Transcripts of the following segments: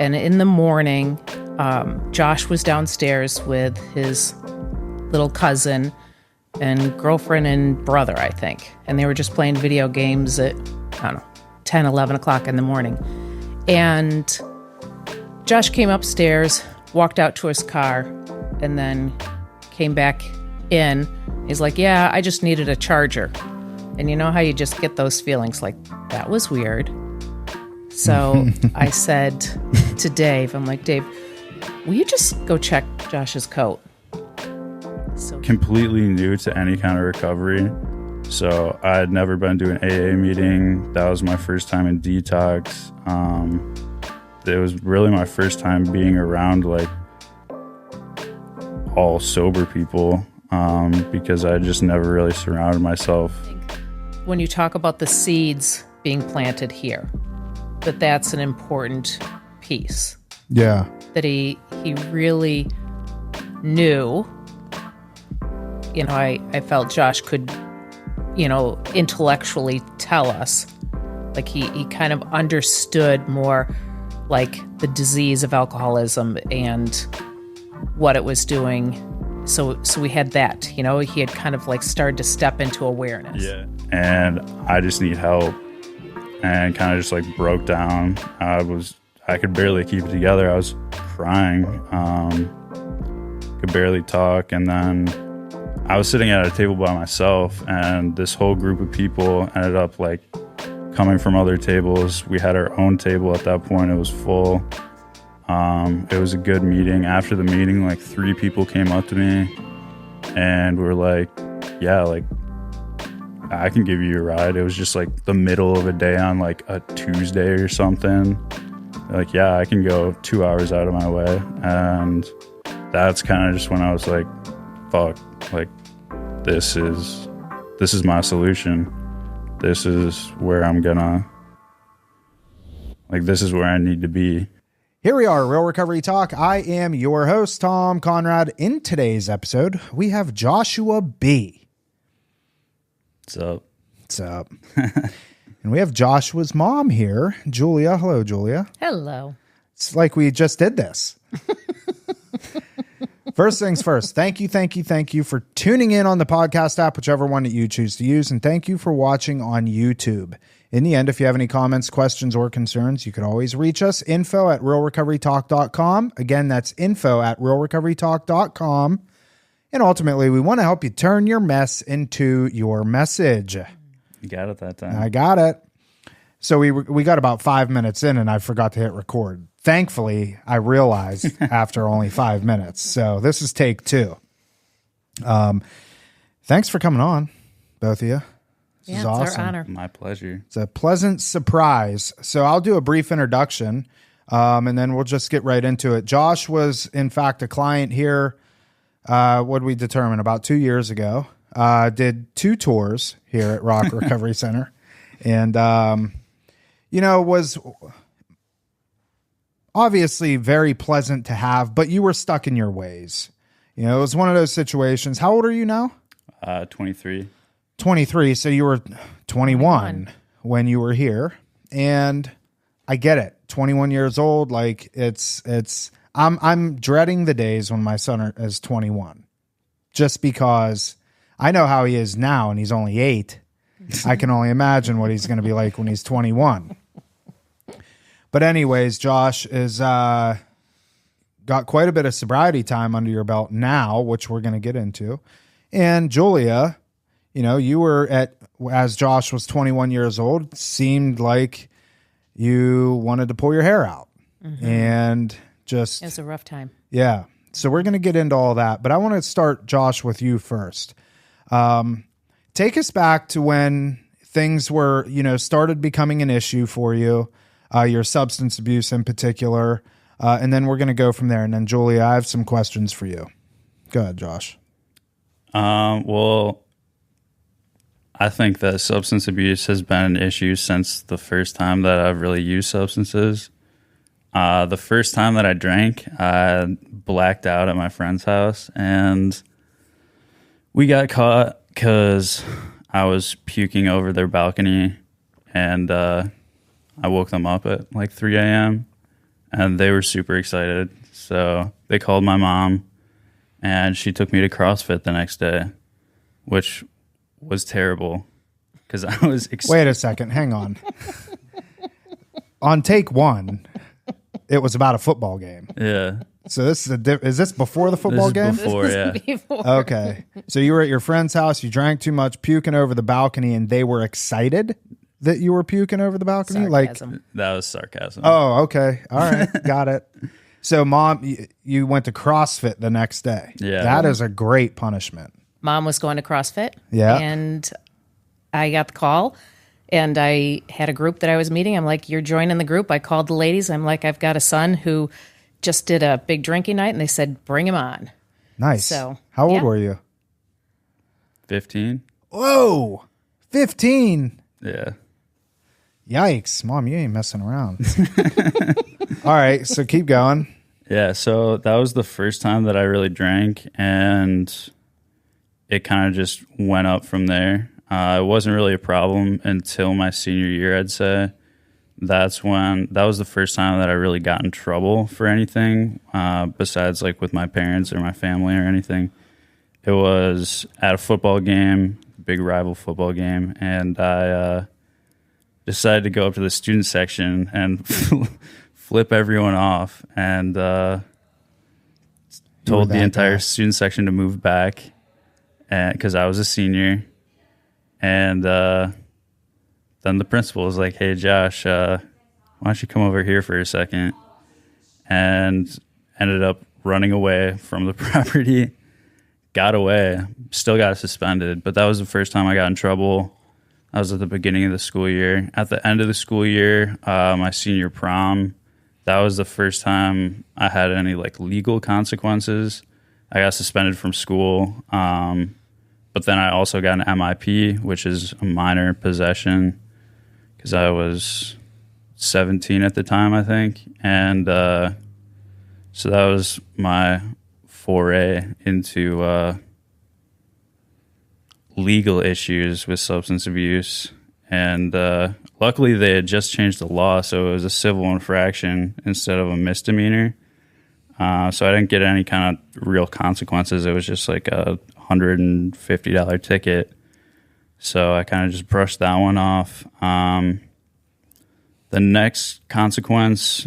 And in the morning, Josh was downstairs with his little cousin and girlfriend and brother, I think. And they were just playing video games at, 10, 11 o'clock in the morning. And Josh came upstairs, walked out to his car, and then came back in. He's like, yeah, I just needed a charger. And you know how you just get those feelings like, that was weird. So I said to Dave, I'm like, Dave, will you just go check Josh's coat? So completely new to any kind of recovery. So I had never been to an AA meeting. That was my first time in detox. It was really my first time being around like all sober people because I just never really surrounded myself. When you talk about the seeds being planted here, that's an important piece. Yeah. That he really knew. You know, I felt Josh could, intellectually tell us. Like he kind of understood more like the disease of alcoholism and what it was doing. So we had that, he had kind of like started to step into awareness. Yeah. And I just need help. And kind of just like broke down. I could barely keep it together. I was crying. Could barely talk. And then I was sitting at a table by myself, and this whole group of people ended up like coming from other tables. We had our own table at that point. It was full. It was a good meeting. After the meeting, like 3 people came up to me and were like, yeah, like I can give you a ride. It was just like the middle of a day on like a Tuesday or something. Like, yeah, I can go 2 hours out of my way. And that's kind of just when I was like, fuck, like this is my solution. This is where I'm gonna, like, this is where I need to be. Here we are, Real Recovery Talk. I am your host, Tom Conrad. In today's episode, we have Joshua B. What's up? What's up? And we have Joshua's mom here, Julia. Hello, Julia. Hello. It's like we just did this. First things first, thank you for tuning in on the podcast app, whichever one that you choose to use, and thank you for watching on YouTube. In the end, if you have any comments, questions, or concerns, you can always reach us, info@realrecoverytalk.com. Again, that's info@realrecoverytalk.com. And ultimately, we want to help you turn your mess into your message. You got it that time. I got it. So we got about 5 minutes in, and I forgot to hit record. Thankfully, I realized after only 5 minutes. So this is take 2. Thanks for coming on, both of you. This is awesome. It's our honor. My pleasure. It's a pleasant surprise. So I'll do a brief introduction, and then we'll just get right into it. Josh was, in fact, a client here. What did we determine? About 2 years ago. Did 2 tours here at Rock Recovery Center. And, was obviously very pleasant to have, but you were stuck in your ways. It was one of those situations. How old are you now? 23. 23. So you were 21 when you were here. And I get it. 21 years old. Like I'm dreading the days when my son is 21, just because I know how he is now and he's only 8. I can only imagine what he's going to be like when he's 21. But anyways, Josh is got quite a bit of sobriety time under your belt now, which we're going to get into. And Julia, you were as Josh was 21 years old, seemed like you wanted to pull your hair out. Mm-hmm. And just... It was a rough time. Yeah. So we're going to get into all that. But I want to start, Josh, with you first. Take us back to when things were, started becoming an issue for you, your substance abuse in particular, and then we're going to go from there. And then, Julia, I have some questions for you. Go ahead, Josh. Well, I think that substance abuse has been an issue since the first time that I've really used substances. The first time that I drank, I blacked out at my friend's house, and we got caught because I was puking over their balcony, and I woke them up at like 3 a.m. and they were super excited. So they called my mom, and she took me to CrossFit the next day, which was terrible because I was Wait a second. Hang on. On take one, it was about a football game. Yeah. So this is this before the football game? Before, yeah. Okay. So you were at your friend's house, you drank too much, puking over the balcony, and they were excited that you were puking over the balcony? Sarcasm. That was sarcasm. Oh, okay. All right. Got it. So mom, you went to CrossFit the next day. Yeah. That is a great punishment. Mom was going to CrossFit. Yeah. And I got the call, and I had a group that I was meeting. I'm like, you're joining the group. I called the ladies. I'm like, I've got a son who just did a big drinking night, and they said, bring him on. Nice. So, how old yeah. were you? 15. Whoa. 15. Yeah. Yikes. Mom, you ain't messing around. All right. So keep going. Yeah. So that was the first time that I really drank, and it kind of just went up from there. It wasn't really a problem until my senior year, I'd say. That was the first time that I really got in trouble for anything, besides like with my parents or my family or anything. It was at a football game, big rival football game, and I decided to go up to the student section and flip everyone off, and told the entire student section to move back, because I was a senior. And then the principal was like, hey, Josh, why don't you come over here for a second? And ended up running away from the property. Got away. Still got suspended. But that was the first time I got in trouble. I was at the beginning of the school year. At the end of the school year, my senior prom, that was the first time I had any like legal consequences. I got suspended from school. But then I also got an MIP, which is a minor possession, because I was 17 at the time, I think. And so that was my foray into legal issues with substance abuse. And luckily they had just changed the law, so it was a civil infraction instead of a misdemeanor. So I didn't get any kind of real consequences. It was just like a $150 ticket. So I kind of just brushed that one off. The next consequence,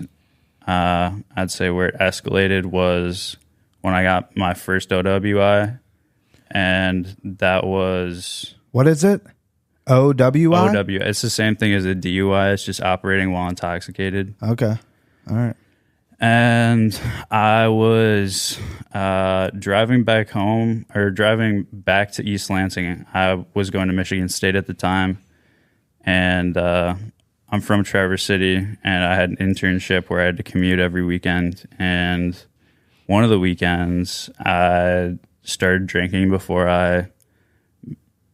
I'd say where it escalated, was when I got my first OWI. And that was... What is it? OWI? OW. It's the same thing as a DUI. It's just operating while intoxicated. Okay. All right. And I was driving back home, or driving back to East Lansing. I was going to Michigan State at the time, and I'm from Traverse City, and I had an internship where I had to commute every weekend. And one of the weekends, I started drinking before I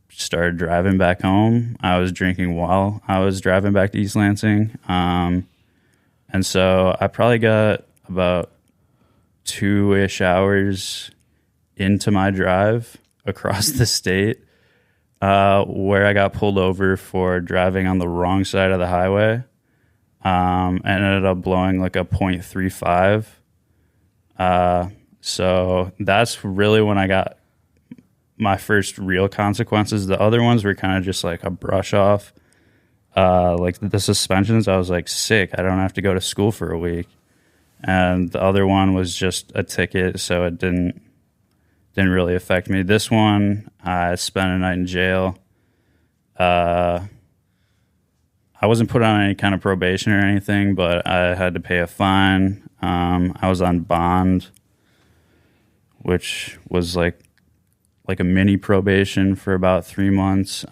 started driving back home. I was drinking while I was driving back to East Lansing. And so I probably got about 2-ish hours into my drive across the state, where I got pulled over for driving on the wrong side of the highway, and ended up blowing like a .35. So that's really when I got my first real consequences. The other ones were kind of just like a brush off. Like the suspensions, I was like, sick, I don't have to go to school for a week. And the other one was just a ticket, so it didn't really affect me. This one, I spent a night in jail. I wasn't put on any kind of probation or anything, but I had to pay a fine. I was on bond, which was like a mini probation for about 3 months.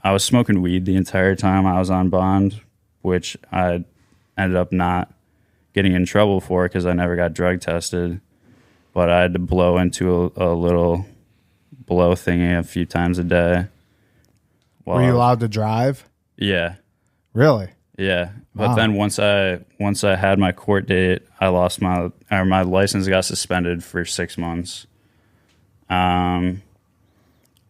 I was smoking weed the entire time I was on bond, which I ended up not getting in trouble for because I never got drug tested. But I had to blow into a little blow thingy a few times a day. Were you allowed to drive? Yeah. Really? Yeah. But Wow. then once I had my court date, I lost my license got suspended for 6 months. And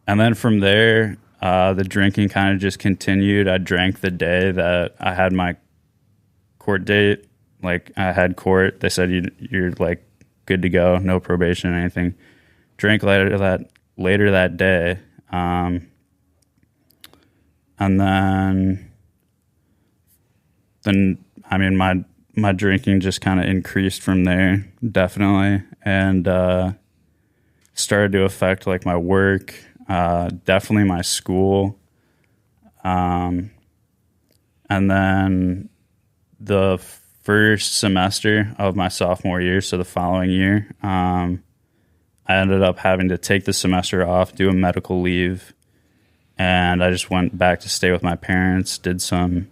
then from there, the drinking kind of just continued. I drank the day that I had my court date, like I had court. They said you're like good to go, no probation or anything. Drank later that day, and then I mean my drinking just kind of increased from there, definitely, and started to affect like my work, definitely my school, and then the first semester of my sophomore year, so the following year, I ended up having to take the semester off, do a medical leave, and I just went back to stay with my parents, did some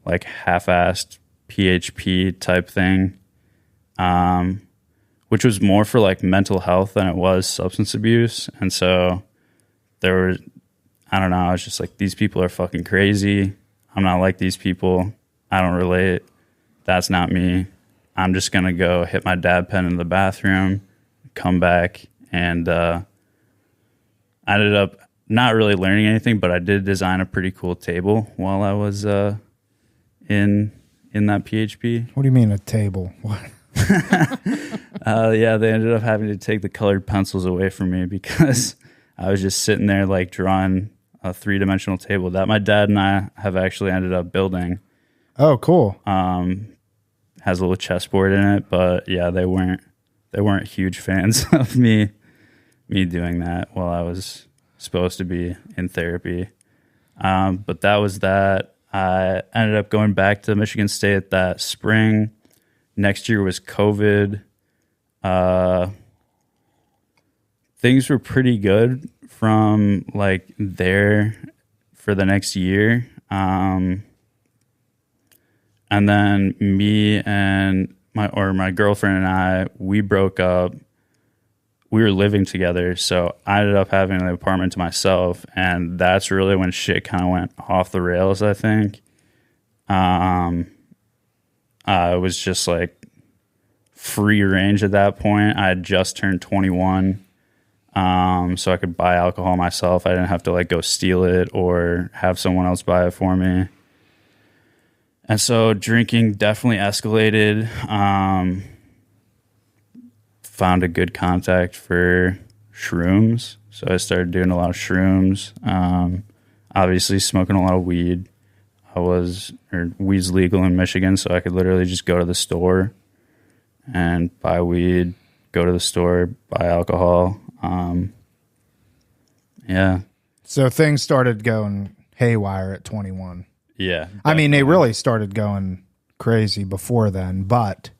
like half-assed PHP type thing, which was more for like mental health than it was substance abuse. And so I don't know, I was just like, these people are fucking crazy. I'm not like these people. I don't relate. That's not me. I'm just going to go hit my dab pen in the bathroom, come back, and I ended up not really learning anything, but I did design a pretty cool table while I was in that PHP. What do you mean a table? What? Yeah, they ended up having to take the colored pencils away from me because I was just sitting there like drawing a 3-dimensional table that my dad and I have actually ended up building. Oh, cool. Has a little chessboard in it, but yeah, they weren't huge fans of me doing that while I was supposed to be in therapy. But that was that. I ended up going back to Michigan State that spring. Next year was COVID. Things were pretty good from like there for the next year. And then me and my girlfriend and I, we broke up. We were living together, so I ended up having an apartment to myself, and that's really when shit kind of went off the rails, I think. It was just like free range at that point. I had just turned 21, so I could buy alcohol myself. I didn't have to like go steal it or have someone else buy it for me. And so drinking definitely escalated. Found a good contact for shrooms. So I started doing a lot of shrooms. Obviously smoking a lot of weed. Weed's legal in Michigan, so I could literally just go to the store and buy weed, go to the store, buy alcohol. Yeah. So things started going haywire at 21. Yeah. Definitely. I mean, they really started going crazy before then, but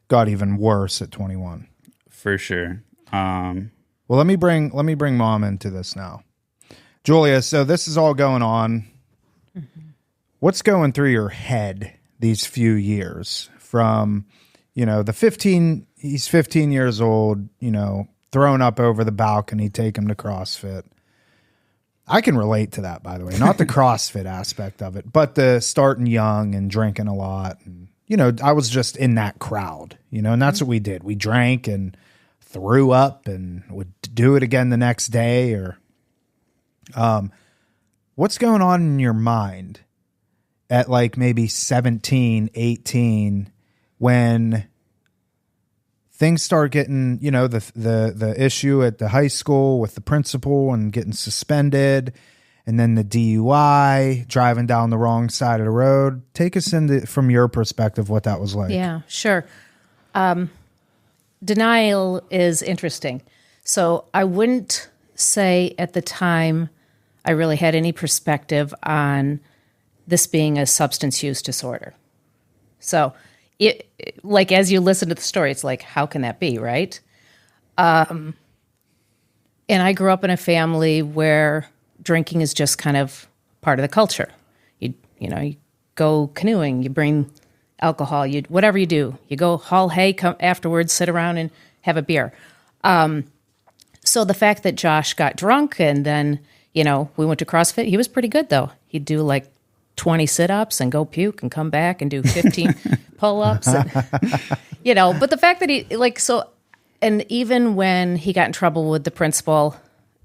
got even worse at 21. For sure. Well, let me bring Mom into this now. Julia, so this is all going on. Mm-hmm. What's going through your head these few years from, he's 15 years old, thrown up over the balcony, take him to CrossFit. I can relate to that, by the way, not the CrossFit aspect of it, but the starting young and drinking a lot. And, I was just in that crowd, and that's what we did. We drank and threw up and would do it again the next day. Or, what's going on in your mind at like maybe 17, 18, when things start getting, the issue at the high school with the principal and getting suspended, and then the DUI, driving down the wrong side of the road. Take us into, from your perspective, what that was like. Yeah, sure. Denial is interesting. So I wouldn't say at the time I really had any perspective on this being a substance use disorder. So like, as you listen to the story, it's like, how can that be, right? And I grew up in a family where drinking is just kind of part of the culture. You go canoeing, you bring alcohol, whatever you do. You go haul hay, come afterwards, sit around and have a beer. So the fact that Josh got drunk and then, we went to CrossFit, he was pretty good though. He'd do like 20 sit-ups and go puke and come back and do 15 pull-ups. And, but the fact that he and even when he got in trouble with the principal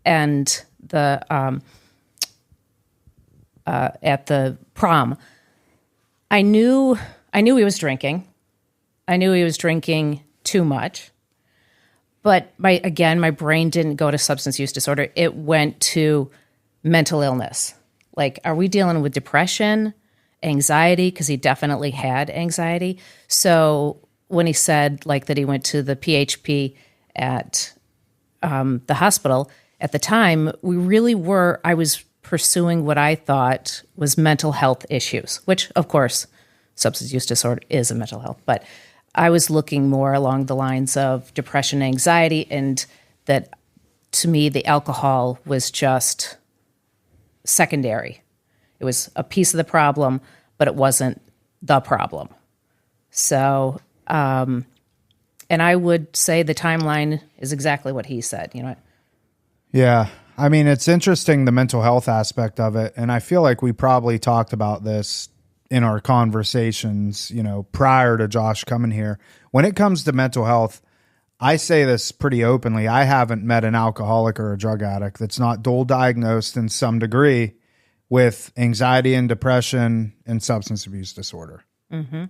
and the at the prom, I knew he was drinking. I knew he was drinking too much. But my brain didn't go to substance use disorder. It went to mental illness. Like, are we dealing with depression, anxiety? Because he definitely had anxiety. So when he said like that he went to the PHP at the hospital, at the time, I was pursuing what I thought was mental health issues, which of course, substance use disorder is a mental health, but I was looking more along the lines of depression, anxiety, and that to me, the alcohol was just secondary. It was a piece of the problem, but it wasn't the problem. So, and I would say the timeline is exactly what he said, you know. Yeah. I mean, it's interesting, the mental health aspect of it. And I feel like we probably talked about this in our conversations, you know, prior to Josh coming here. When it comes to mental health, I say this pretty openly. I haven't met an alcoholic or a drug addict that's not dual diagnosed in some degree with anxiety and depression and substance abuse disorder. Mm-hmm.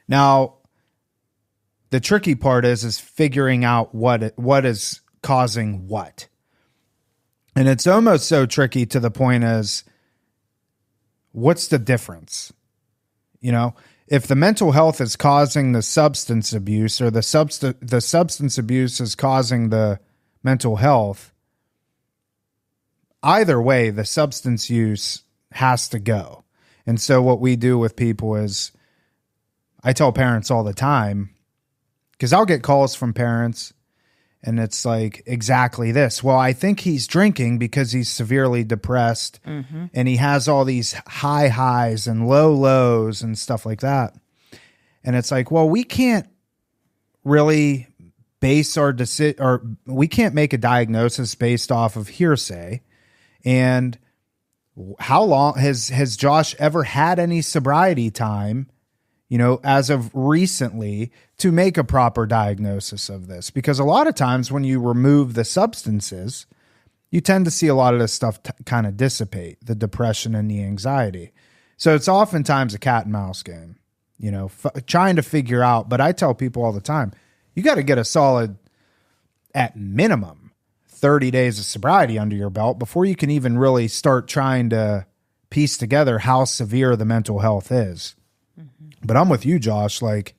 Now, the tricky part is figuring out what is causing what. And it's almost so tricky to the point as, what's the difference? You know, if the mental health is causing the substance abuse, or the substance abuse is causing the mental health, either way, the substance use has to go. And so what we do with people is, I tell parents all the time, because I'll get calls from parents and it's like exactly this. Well, I think he's drinking because he's severely depressed, and he has all these high highs and low lows and stuff like that. And it's like, well, we can't really base our decision, or we can't make a diagnosis based off of hearsay. And how long has Josh ever had any sobriety time, you know, as of recently, to make a proper diagnosis of this? Because a lot of times when you remove the substances, you tend to see a lot of this stuff kind of dissipate, the depression and the anxiety. So it's oftentimes a cat and mouse game, you know, trying to figure out. But I tell people all the time, you got to get a solid, at minimum, 30 days of sobriety under your belt before you can even really start trying to piece together how severe the mental health is. But I'm with you, Josh, like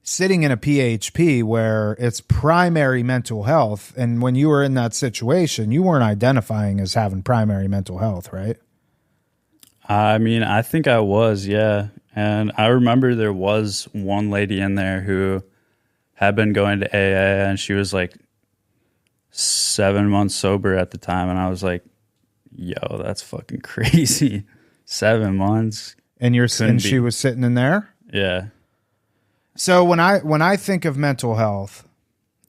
sitting in a PHP where it's primary mental health. And when you were in that situation, you weren't identifying as having primary mental health, right? I mean, I think I was, yeah. And I remember there was one lady in there who had been going to AA, and she was like 7 months sober at the time. And I was like, yo, that's fucking crazy. 7 months. And she was sitting in there? Yeah. So when I think of mental health,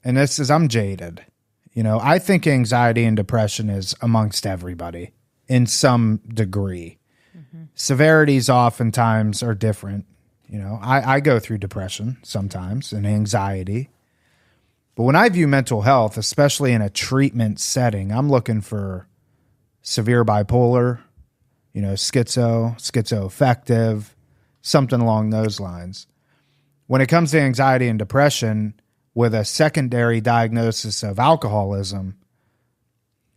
and I'm jaded, you know, I think anxiety and depression is amongst everybody in some degree. Severities oftentimes are different. You know, I go through depression sometimes and anxiety. But when I view mental health, especially in a treatment setting, I'm looking for severe bipolar, you know, schizoaffective, something along those lines. When it comes to anxiety and depression with a secondary diagnosis of alcoholism,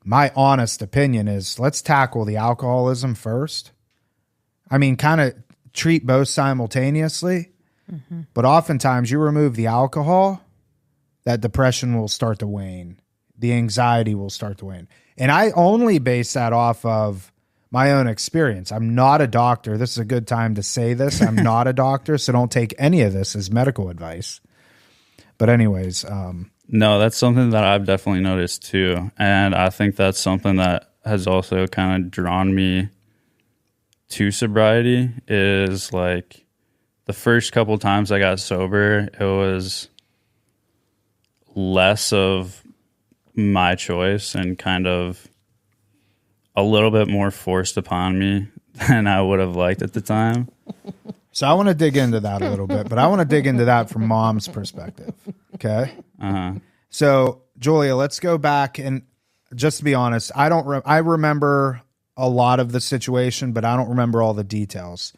my honest opinion is let's tackle the alcoholism first. I mean, kind of treat both simultaneously, but oftentimes you remove the alcohol, that depression will start to wane. The anxiety will start to wane. And I only base that off of my own experience. I'm not a doctor. This is a good time to say this. I'm not a doctor, so don't take any of this as medical advice. But anyways. No, that's something that I've definitely noticed too. And I think that's something that has also kind of drawn me to sobriety, is like the first couple times I got sober, it was less of my choice and kind of a little bit more forced upon me than I would have liked at the time. So I want to dig into that a little bit, but I want to dig into that from mom's perspective. Okay. So Julia, let's go back, and just to be honest, I remember a lot of the situation, but I don't remember all the details.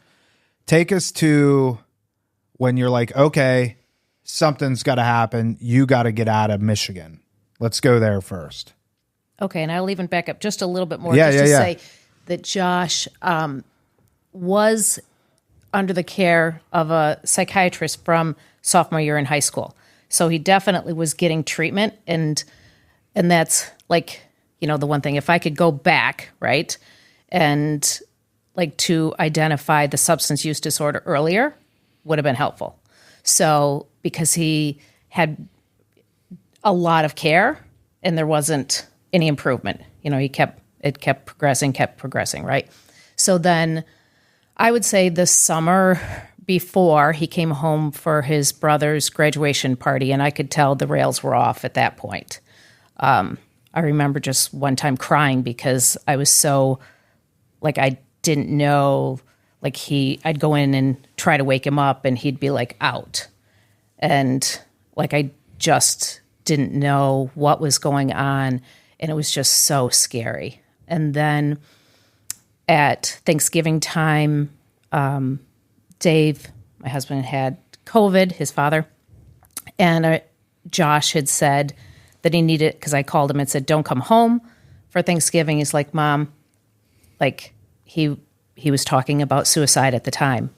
Take us to when you're like, okay, something's got to happen. You got to get out of Michigan. Let's go there first. Okay, and I'll even back up just a little bit more say that Josh was under the care of a psychiatrist from sophomore year in high school. So he definitely was getting treatment, and that's like, the one thing. If I could go back, right, and like to identify the substance use disorder earlier would have been helpful. So because he had a lot of care and there wasn't any improvement, it kept progressing, right? So then I would say the summer before, he came home for his brother's graduation party, and I could tell the rails were off at that point. I remember just one time crying because I was so, like, I didn't know, like I'd go in and try to wake him up and he'd be like out. And like, I just didn't know what was going on, and it was just so scary. And then at Thanksgiving time, Dave, my husband, had COVID, his father, and Josh had said that he needed, because I called him and said, don't come home for Thanksgiving. He's like, Mom, like he was talking about suicide at the time.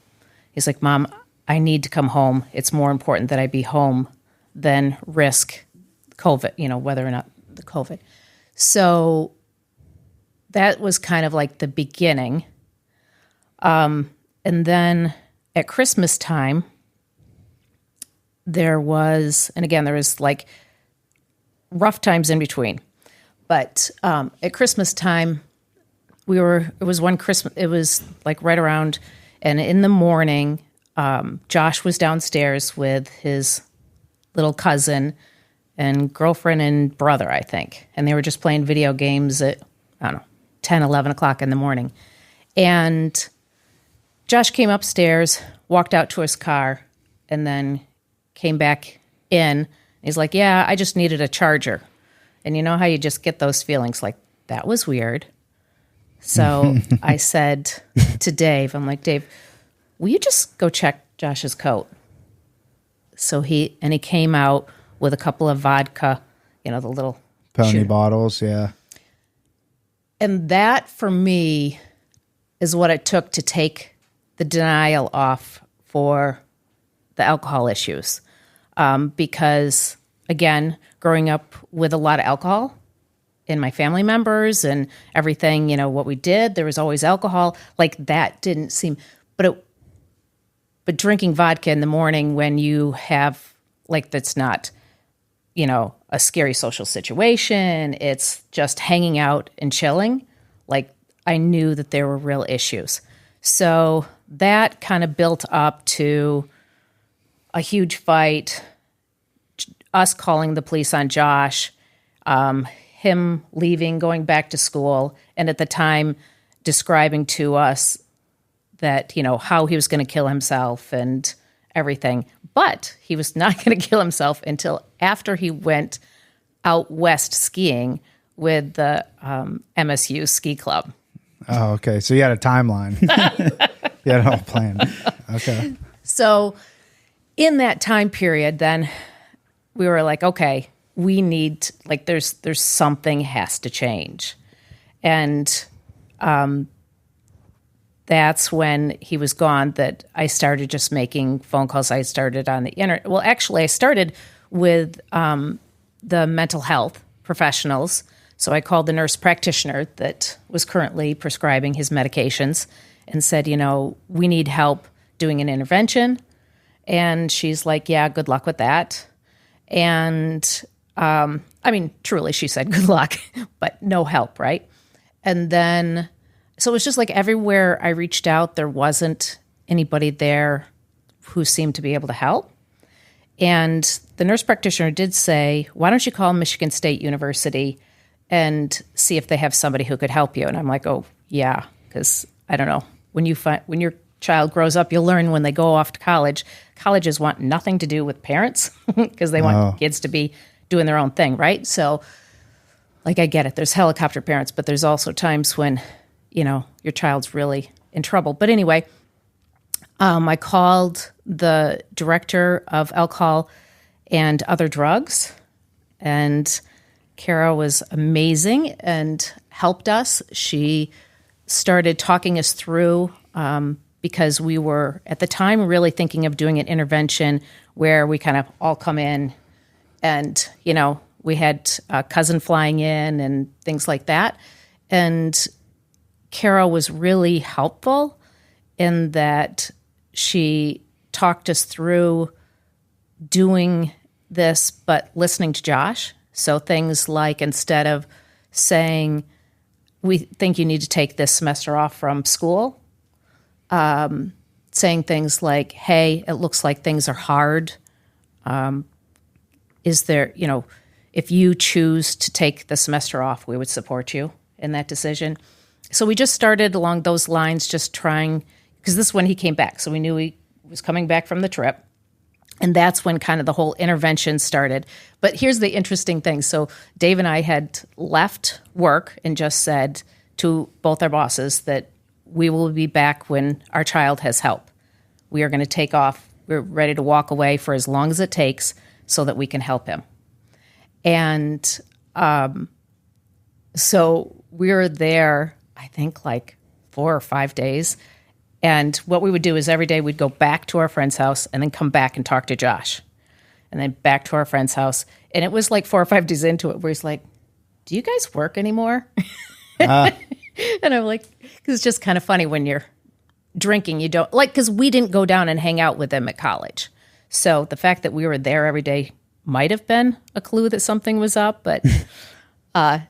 He's like, Mom, I need to come home. It's more important that I be home than risk COVID, whether or not the COVID. So that was kind of like the beginning. And then at Christmas time, there was like rough times in between. But at Christmas time, it was one Christmas, it was like right around, and in the morning, Josh was downstairs with his little cousin and girlfriend and brother, I think. And they were just playing video games at, 10, 11 o'clock in the morning. And Josh came upstairs, walked out to his car, and then came back in. He's like, yeah, I just needed a charger. And you know how you just get those feelings like, that was weird. So I said to Dave, I'm like, Dave, will you just go check Josh's coat? So he came out with a couple of vodka, the little pony bottles, yeah. And that, for me, is what it took to take the denial off for the alcohol issues. Because, again, growing up with a lot of alcohol in my family members and everything, what we did, there was always alcohol. Like, that didn't seem... But drinking vodka in the morning when you have, like, that's not, a scary social situation, it's just hanging out and chilling, like, I knew that there were real issues. So that kind of built up to a huge fight, us calling the police on Josh, him leaving, going back to school, and at the time describing to us that, how he was going to kill himself and everything. But he was not going to kill himself until after he went out west skiing with the MSU ski club. Oh, okay. So you had a timeline. You had it all planned. Okay. So in that time period, then we were like, okay, we need, like, there's something has to change. And that's when he was gone that I started just making phone calls. I started on the internet. Well, actually, I started with the mental health professionals. So I called the nurse practitioner that was currently prescribing his medications and said, we need help doing an intervention. And she's like, yeah, good luck with that. And truly, she said, good luck, but no help, right? And then, so it was just like everywhere I reached out, there wasn't anybody there who seemed to be able to help. And the nurse practitioner did say, why don't you call Michigan State University and see if they have somebody who could help you? And I'm like, oh, yeah, because I don't know. When your child grows up, you'll learn when they go off to college, colleges want nothing to do with parents because they want kids to be doing their own thing, right? So, like, I get it. There's helicopter parents, but there's also times when, your child's really in trouble. But anyway, I called the director of alcohol and other drugs, and Kara was amazing and helped us. She started talking us through because we were, at the time, really thinking of doing an intervention where we kind of all come in and, we had a cousin flying in and things like that. And Kara was really helpful in that she talked us through doing this, but listening to Josh. So things like, instead of saying, we think you need to take this semester off from school, saying things like, hey, it looks like things are hard. Is there, if you choose to take the semester off, we would support you in that decision. So we just started along those lines, just trying, because this is when he came back. So we knew he was coming back from the trip. And that's when kind of the whole intervention started. But here's the interesting thing. So Dave and I had left work and just said to both our bosses that we will be back when our child has help. We are going to take off. We're ready to walk away for as long as it takes so that we can help him. And so we were there, I think, like 4 or 5 days. And what we would do is every day we'd go back to our friend's house and then come back and talk to Josh. And then back to our friend's house. And it was like 4 or 5 days into it where he's like, do you guys work anymore? And I'm like, because it's just kind of funny when you're drinking, you don't, like, because we didn't go down and hang out with them at college. So the fact that we were there every day might have been a clue that something was up, but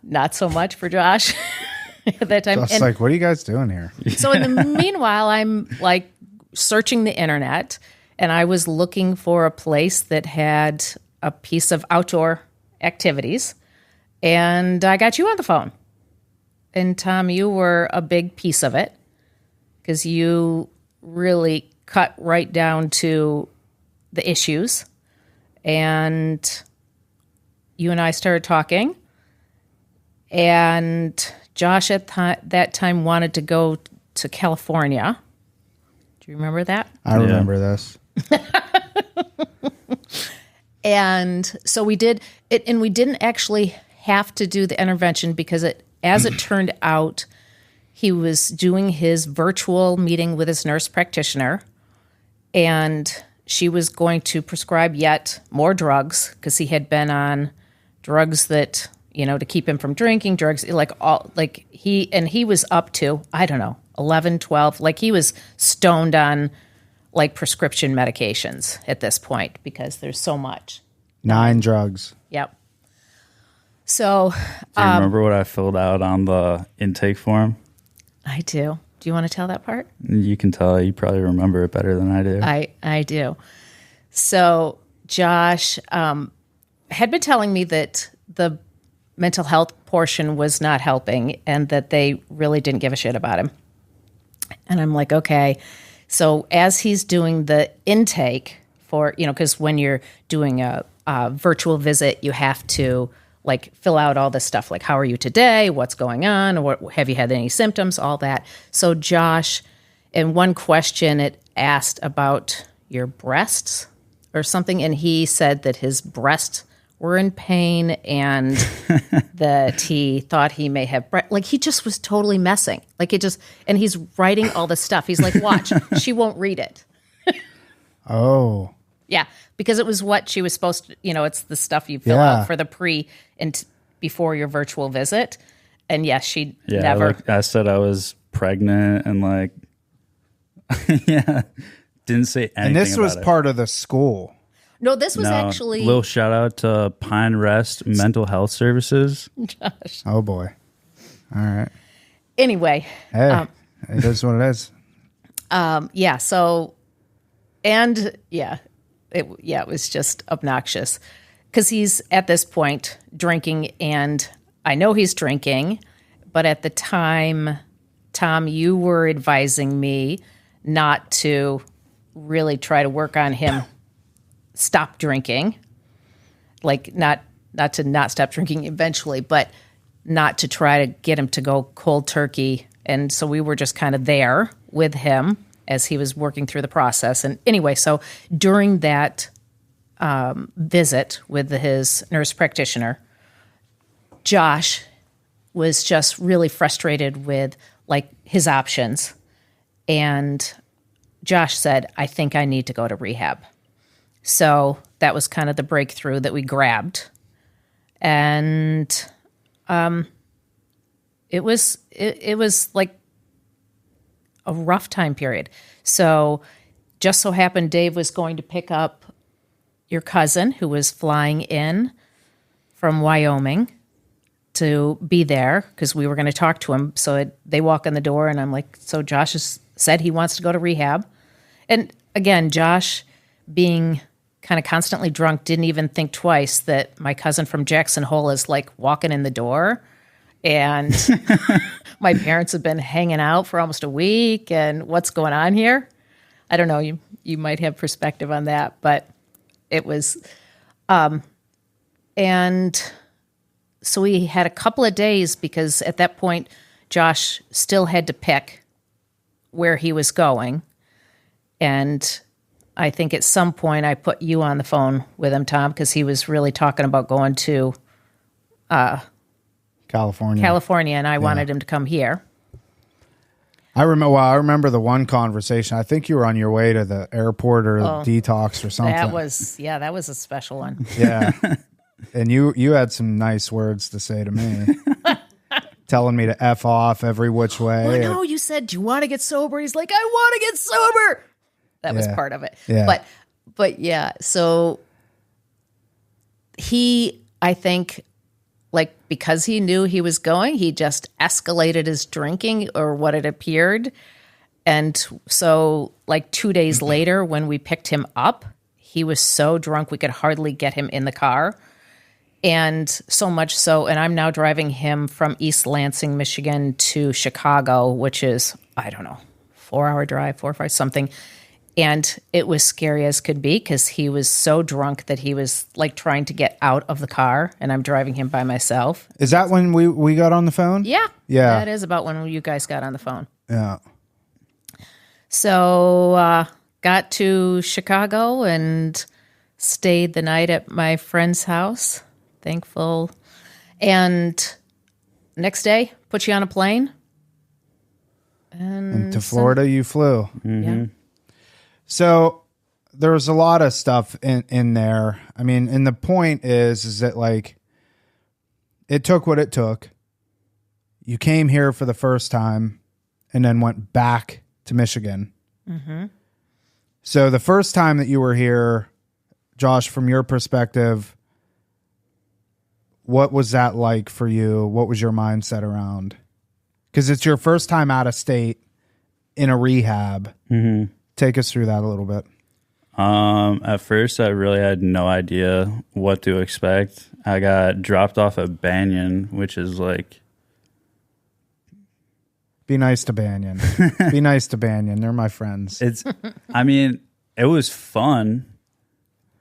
not so much for Josh at that time. Just like, what are you guys doing here? So in the meanwhile, I'm like searching the internet, and I was looking for a place that had a piece of outdoor activities, and I got you on the phone. And Tom, you were a big piece of it because you really cut right down to the issues. And you and I started talking. And Josh at that time wanted to go to California. Do you remember that? I remember this. And so we did it, and we didn't actually have to do the intervention because as it turned out, he was doing his virtual meeting with his nurse practitioner, and she was going to prescribe yet more drugs because he had been on drugs that, to keep him from drinking, drugs he was up to, I don't know, 11, 12, like he was stoned on like prescription medications at this point because there's so much. 9 drugs. Yep. So, do you remember what I filled out on the intake form? I do. Do you want to tell that part? You can tell. You probably remember it better than I do. I do. So Josh had been telling me that the mental health portion was not helping and that they really didn't give a shit about him. And I'm like, okay. So as he's doing the intake for, because when you're doing a virtual visit, you have to like fill out all this stuff, like how are you today, what's going on, or have you had any symptoms, all that. So Josh, in one question, it asked about your breasts or something, and he said that his breasts were in pain and that he thought he may have like he just was totally messing, like it just, and he's writing all this stuff. He's like, watch, she won't read it. Oh. Yeah, because it was what she was supposed to, it's the stuff you fill out for the pre and before your virtual visit. And yes, she never. I said I was pregnant and like, didn't say anything. And this was about part of the school. No, this was actually. Little shout out to Pine Rest Mental Health Services. Josh. Oh boy. All right. Anyway. Hey, it is what it is. Yeah. So, and yeah. It was just obnoxious because he's at this point drinking, and I know he's drinking, but at the time, Tom, you were advising me not to really try to work on him stop drinking, like not to not stop drinking eventually, but not to try to get him to go cold turkey. And so we were just kind of there with him as he was working through the process. And anyway, so during that visit with his nurse practitioner, Josh was just really frustrated with like his options. And Josh said, I think I need to go to rehab. So that was kind of the breakthrough that we grabbed. And it was like a rough time period. So just so happened Dave was going to pick up your cousin who was flying in from Wyoming to be there because we were going to talk to him. So they walk in the door and I'm like, so Josh has said he wants to go to rehab. And again, Josh being kind of constantly drunk didn't even think twice that my cousin from Jackson Hole is like walking in the door. And my parents have been hanging out for almost a week. And what's going on here? I don't know. You might have perspective on that, but it was, and so we had a couple of days because at that point, Josh still had to pick where he was going. And I think at some point I put you on the phone with him, Tom, because he was really talking about going to California, and I wanted him to come here. I remember the one conversation. I think you were on your way to the airport or detox or something. That was a special one. Yeah. And you had some nice words to say to me. Telling me to F off every which way. Well, no, you said, do you want to get sober? He's like, I want to get sober. That was part of it. Yeah. But yeah, so he, I think, like, because he knew he was going, he just escalated his drinking or what it appeared. And so like 2 days later, when we picked him up, he was so drunk we could hardly get him in the car. And so much so, and I'm now driving him from East Lansing, Michigan to Chicago, which is, I don't know, 4-hour drive, 4 or 5, something. And it was scary as could be because he was so drunk that he was like trying to get out of the car, and I'm driving him by myself. Is that when we got on the phone? Yeah. Yeah. That is about when you guys got on the phone. Yeah. So got to Chicago and stayed the night at my friend's house. Thankful. And next day, put you on a plane. And to Florida you flew. Mm-hmm. Yeah. So there was a lot of stuff in there. I mean, and the point is that like it took what it took. You came here for the first time and then went back to Michigan. Mm-hmm. So the first time that you were here, Josh, from your perspective, what was that like for you? What was your mindset around? Because it's your first time out of state in a rehab. Mm-hmm. Take us through that a little bit. At first, I really had no idea what to expect. I got dropped off at Banyan, which is like... Be nice to Banyan. Be nice to Banyan. They're my friends. I mean, it was fun,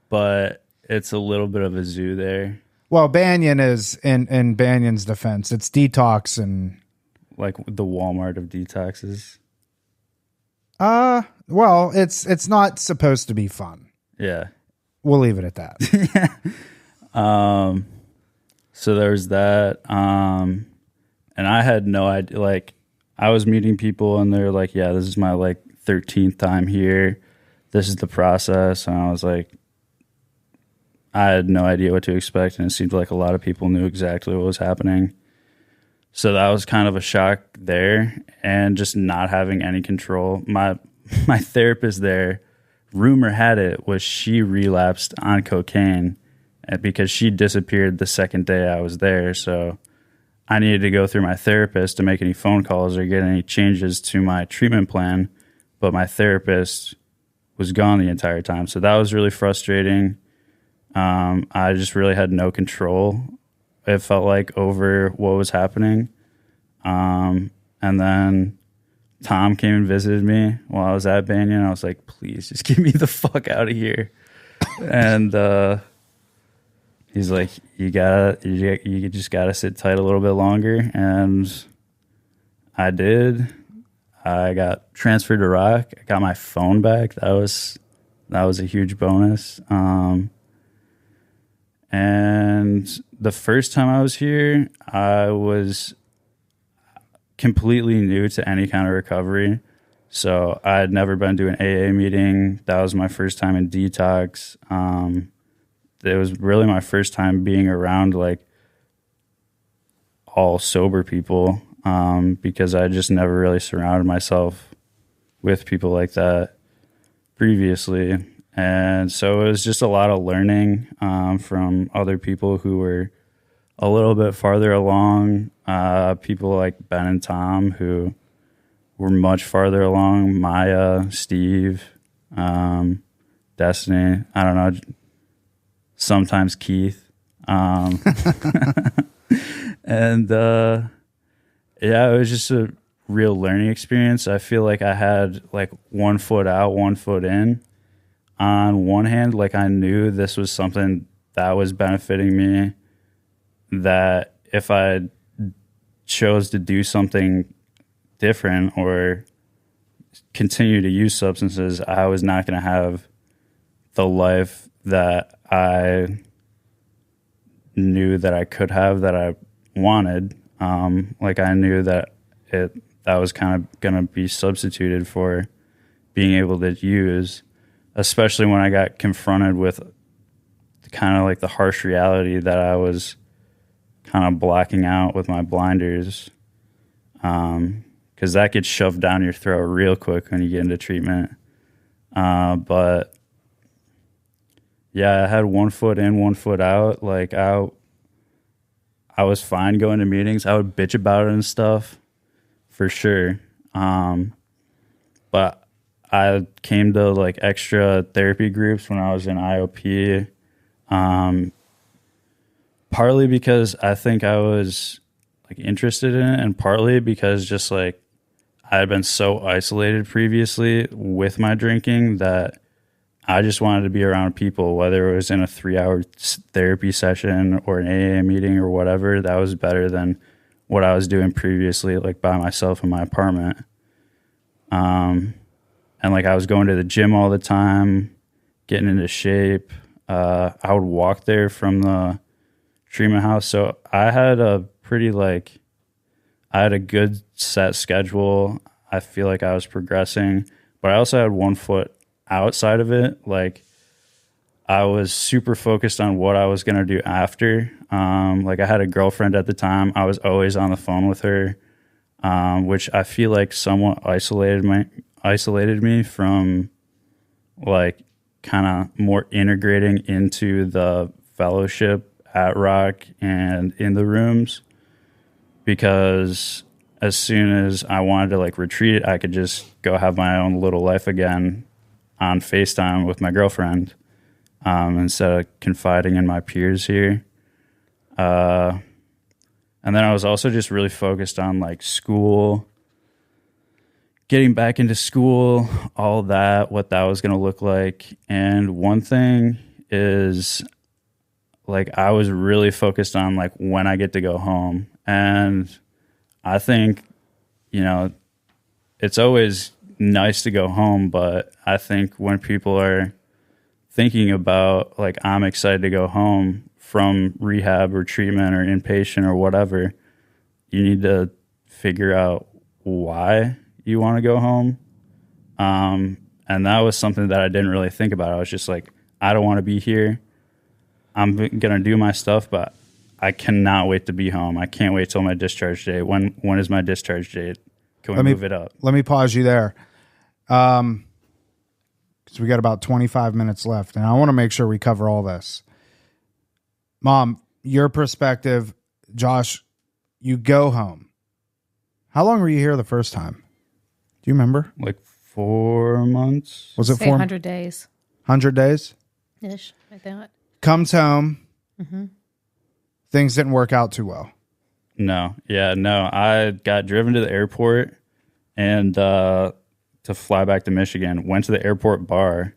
but it's a little bit of a zoo there. Well, Banyan is, in Banyan's defense, it's detox and... Like the Walmart of detoxes. Well, it's not supposed to be fun. Yeah. We'll leave it at that. So there's that. And I had no idea, like, I was meeting people and they're like, yeah, this is my like 13th time here. This is the process. And I was like, I had no idea what to expect. And it seemed like a lot of people knew exactly what was happening. So that was kind of a shock there, and just not having any control. My therapist there, rumor had it, was she relapsed on cocaine because she disappeared the second day I was there. So I needed to go through my therapist to make any phone calls or get any changes to my treatment plan. But my therapist was gone the entire time. So that was really frustrating. I just really had no control, it felt like, over what was happening. And then Tom came and visited me while I was at Banyan. I was like, please just get me the fuck out of here. And he's like, you just gotta sit tight a little bit longer. And I did. I got transferred to Rock. I got my phone back. That was a huge bonus. And the first time I was here, I was completely new to any kind of recovery. So I had never been to an AA meeting. That was my first time in detox. It was really my first time being around like all sober people, because I just never really surrounded myself with people like that previously. And so it was just a lot of learning from other people who were a little bit farther along, people like Ben and Tom who were much farther along, Maya, Steve, Destiny, I don't know, sometimes Keith. And yeah, it was just a real learning experience. I feel like I had like 1 foot out, 1 foot in. On one hand, like I knew this was something that was benefiting me, that if I chose to do something different or continue to use substances, I was not going to have the life that I knew that I could have, that I wanted. Like I knew that that was kind of going to be substituted for being able to use, especially when I got confronted with kind of like the harsh reality that I was kind of blacking out with my blinders. Because that gets shoved down your throat real quick when you get into treatment. But yeah, I had 1 foot in, 1 foot out. Like I was fine going to meetings. I would bitch about it and stuff for sure. But I came to like extra therapy groups when I was in IOP. Partly because I think I was like interested in it, and partly because just like I had been so isolated previously with my drinking that I just wanted to be around people, whether it was in a 3-hour therapy session or an AA meeting or whatever. That was better than what I was doing previously, like by myself in my apartment. And like I was going to the gym all the time, getting into shape. I would walk there from the treatment house. So I had a good set schedule. I feel like I was progressing, but I also had 1 foot outside of it. Like I was super focused on what I was going to do after. Like I had a girlfriend at the time. I was always on the phone with her, which I feel like somewhat isolated me from like kind of more integrating into the fellowship at Rock and in the rooms, because as soon as I wanted to like retreat, I could just go have my own little life again on FaceTime with my girlfriend, instead of confiding in my peers here. And then I was also just really focused on like school, getting back into school, all that, what that was going to look like. And one thing is like I was really focused on like when I get to go home. And I think, it's always nice to go home, but I think when people are thinking about like I'm excited to go home from rehab or treatment or inpatient or whatever, you need to figure out why you want to go home. And that was something that I didn't really think about. I was just like, I don't want to be here. I'm going to do my stuff, but I cannot wait to be home. I can't wait till my discharge date. When is my discharge date? Can we move it up? Let me pause you there. Because we got about 25 minutes left, and I want to make sure we cover all this. Mom, your perspective, Josh, you go home. How long were you here the first time? Do you remember? Like 4 months. Was it 100 days? 100 days? Ish, I thought. Comes home. Mm-hmm. Things didn't work out too well. No. I got driven to the airport and to fly back to Michigan. Went to the airport bar,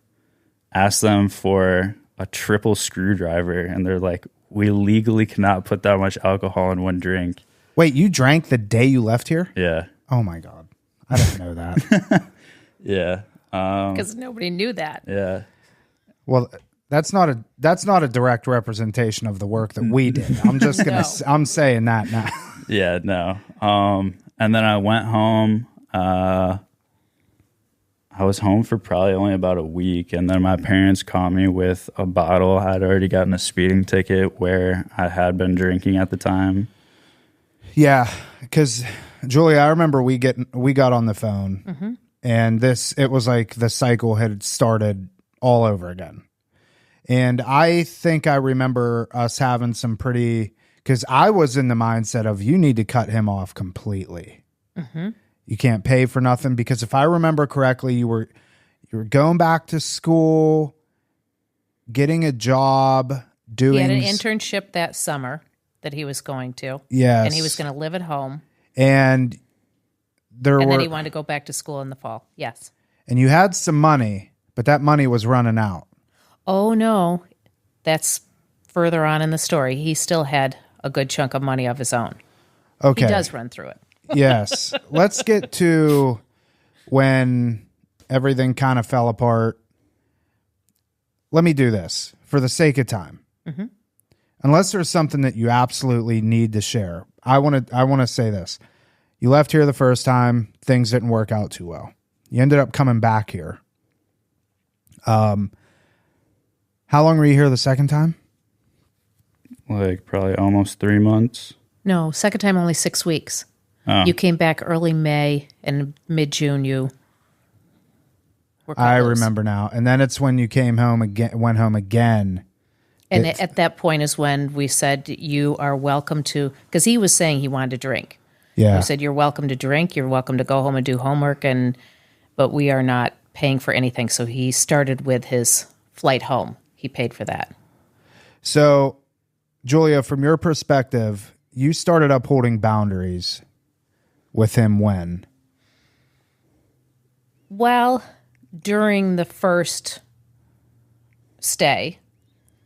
asked them for a triple screwdriver, and they're like, we legally cannot put that much alcohol in one drink. Wait, you drank the day you left here? Yeah. Oh my God. I didn't know that. Yeah. Because nobody knew that. Yeah. Well, that's not a direct representation of the work that we did. I'm just gonna. No. I'm saying that now. Yeah, no. And then I went home. I was home for probably only about a week, and then my parents caught me with a bottle. I'd already gotten a speeding ticket where I had been drinking at the time. Yeah, because Julia, I remember we got on the phone, and it was like the cycle had started all over again. And I think I remember us having some because I was in the mindset of you need to cut him off completely. You can't pay for nothing, because if I remember correctly, you were going back to school, getting a job, doing. He had an internship that summer that he was going to. Yes. And he was going to live at home. And then he wanted to go back to school in the fall. Yes. And you had some money, but that money was running out. Oh, no. That's further on in the story. He still had a good chunk of money of his own. Okay. He does run through it. Yes. Let's get to when everything kind of fell apart. Let me do this for the sake of time. Unless there's something that you absolutely need to share. I want to say this. You left here the first time. Things didn't work out too well. You ended up coming back here. How long were you here the second time? Like probably almost 3 months. No, second time only 6 weeks. Oh. You came back early May, and mid-June you were cut I loose. remember now. And then it's when you came home again, went home again. And at that point is when we said you are welcome to, because he was saying he wanted to drink. Yeah. We said you're welcome to drink, you're welcome to go home and do homework, but we are not paying for anything. So he started with his flight home. He paid for that. So, Julia, from your perspective, you started upholding boundaries with him when? Well, during the first stay.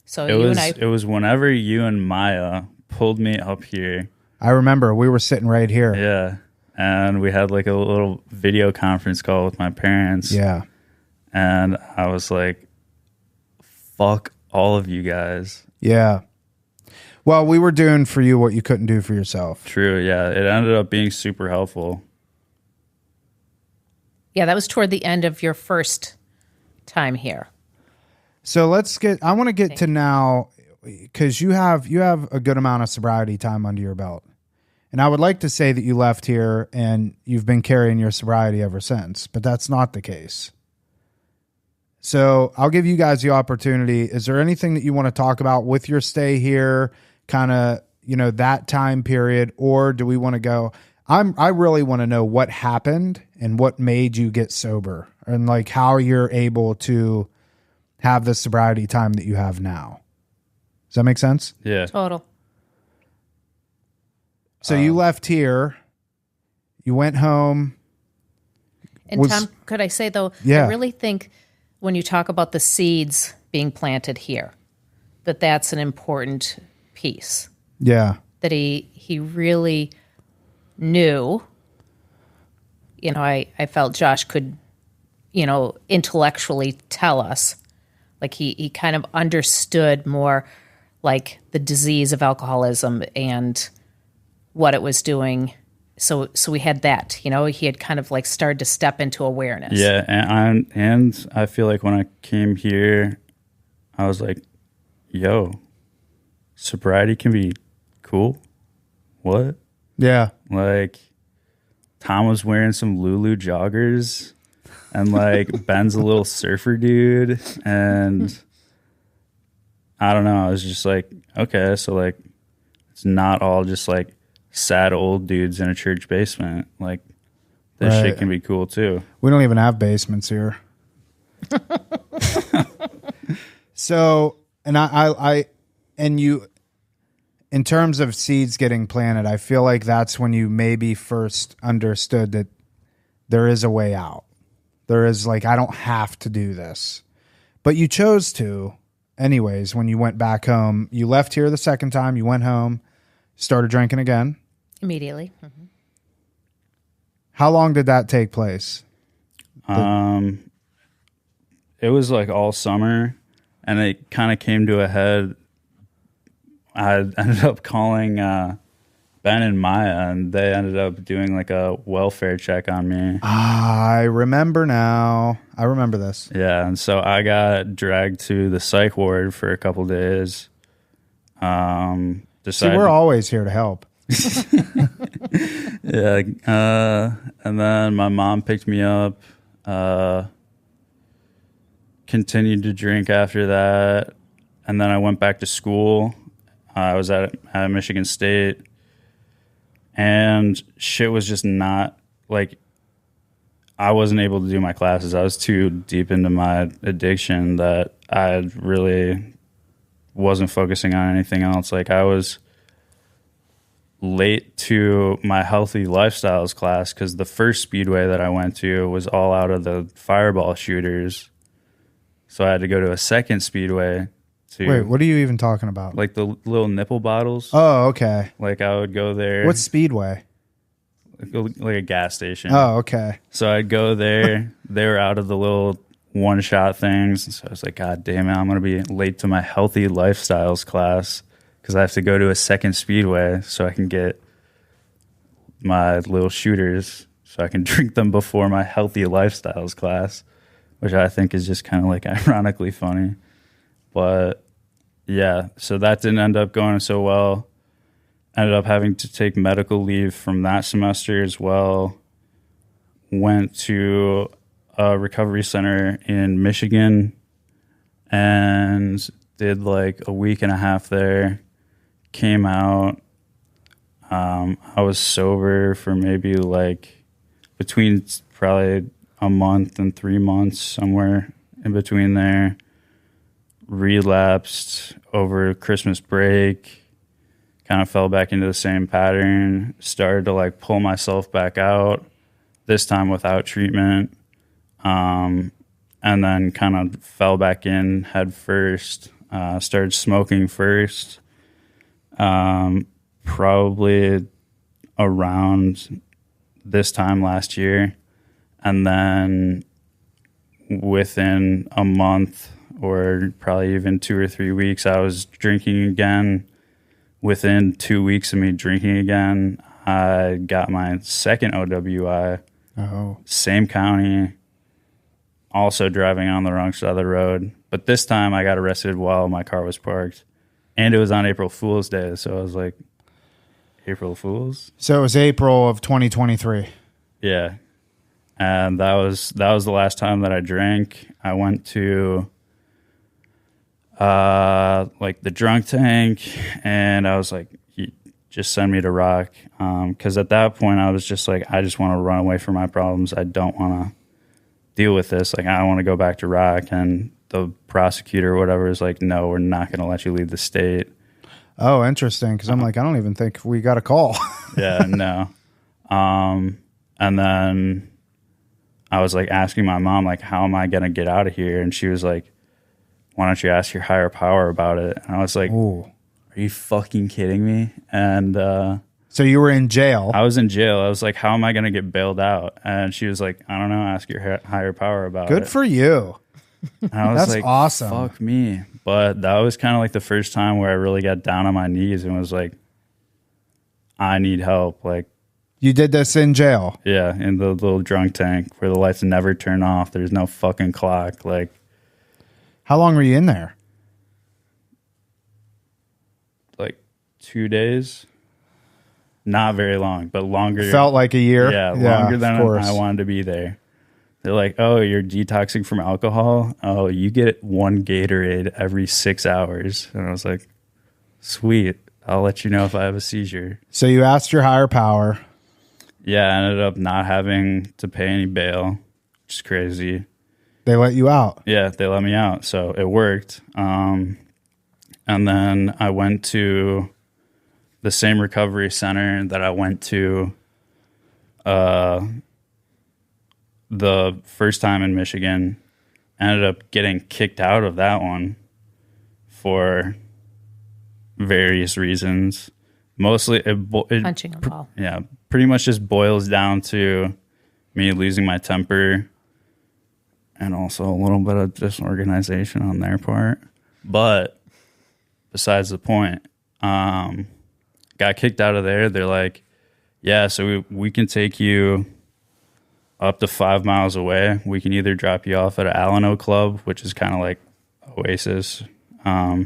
So It was whenever you and Maya pulled me up here. I remember we were sitting right here. Yeah. And we had like a little video conference call with my parents. Yeah. And I was like, fuck all of you guys. Yeah. Well, we were doing for you what you couldn't do for yourself. True. Yeah. It ended up being super helpful. Yeah, that was toward the end of your first time here. So I want to get to now, because you have a good amount of sobriety time under your belt. And I would like to say that you left here and you've been carrying your sobriety ever since, but that's not the case. So I'll give you guys the opportunity. Is there anything that you want to talk about with your stay here, kind of, that time period, or do we want to go? I really want to know what happened and what made you get sober, and like how you're able to have the sobriety time that you have now. Does that make sense? Yeah. Total. So you left here, you went home. And Tom, could I say though, Yeah. I really think when you talk about the seeds being planted here, that's an important piece. Yeah. That he really knew, I felt Josh could, intellectually tell us, like he kind of understood more like the disease of alcoholism and what it was doing. So we had that, he had kind of like started to step into awareness. Yeah. And I feel like when I came here, I was like, yo, sobriety can be cool. What? Yeah. Like, Tom was wearing some Lulu joggers, and like Ben's a little surfer dude, and I don't know. I was just like, okay, so like, it's not all just like sad old dudes in a church basement. Like, this Right. shit can be cool too. We don't even have basements here. So, and you, in terms of seeds getting planted, I feel like that's when you maybe first understood that there is a way out. There is like, I don't have to do this, but you chose to anyways. When you went back home, you left here the second time, you went home, started drinking again. Immediately. Mm-hmm. How long did that take place? It was like all summer, and it kind of came to a head. I ended up calling Ben and Maya, and they ended up doing like a welfare check on me. I remember now. I remember this. Yeah, and so I got dragged to the psych ward for a couple days. See, we're always here to help. Yeah, and then my mom picked me up. Continued to drink after that, and then I went back to school. I was at Michigan State, and shit was just not like, I wasn't able to do my classes. I was too deep into my addiction that I really wasn't focusing on anything else. Like, I was late to my healthy lifestyles class because the first speedway that I went to was all out of the fireball shooters. So I had to go to a second speedway. Wait, what are you even talking about? Like the little nipple bottles. Oh, okay. Like, I would go there. What Speedway? Like a gas station. Oh, okay. So I'd go there. They were out of the little one-shot things. So I was like, God damn it, I'm going to be late to my healthy lifestyles class because I have to go to a second speedway so I can get my little shooters so I can drink them before my healthy lifestyles class, which I think is just kind of like ironically funny. But yeah, so that didn't end up going so well. Ended up having to take medical leave from that semester as well. Went to a recovery center in Michigan and did like a week and a half there. Came out. I was sober for maybe like between probably a month and 3 months, somewhere in between there. Relapsed over Christmas break, kind of fell back into the same pattern, started to like pull myself back out, this time without treatment, and then kind of fell back in head first, started smoking first, probably around this time last year, and then within a month or probably even 2 or 3 weeks, I was drinking again. Within 2 weeks of me drinking again, I got my second OWI. Oh. Same county, also driving on the wrong side of the road. But this time I got arrested while my car was parked. And it was on April Fool's Day. So I was like, April Fool's? So it was April of 2023. Yeah. And that was the last time that I drank. I went to like the drunk tank, and I was like, just send me to rock, because at that point I was just like, I just want to run away from my problems. I don't want to deal with this. Like, I want to go back to rock. And the prosecutor or whatever is like, no, we're not going to let you leave the state. Oh, interesting, because I'm like, I don't even think we got a call. Yeah, no. And then I was like asking my mom, like, how am I going to get out of here? And she was like, why don't you ask your higher power about it? And I was like, Ooh. Are you fucking kidding me? And so you were in jail. I was in jail. I was like, how am I going to get bailed out? And she was like, I don't know, ask your higher power about it. Good for you. And I was That's like, awesome. Fuck me. But that was kind of like the first time where I really got down on my knees and was like, I need help. Like, You did this in jail? yeah, in the little drunk tank where the lights never turn off. There's no fucking clock. Like, How long were you in there? like 2 days. Not very long, but longer. Felt like a year? Yeah, longer than of course. I wanted to be there. They're like, oh, you're detoxing from alcohol? Oh, you get one Gatorade every 6 hours. And I was like, sweet. I'll let you know if I have a seizure. So you asked your higher power. Yeah, I ended up not having to pay any bail, which is crazy. They let you out. Yeah, they let me out. So it worked. And then I went to the same recovery center that I went to the first time in Michigan. Ended up getting kicked out of that one for various reasons. Mostly, Punching a ball. yeah, pretty much just boils down to me losing my temper and also a little bit of disorganization on their part. But besides the point, got kicked out of there. They're like, yeah, so we can take you up to 5 miles away. We can either drop you off at an Anon club, which is kind of like Oasis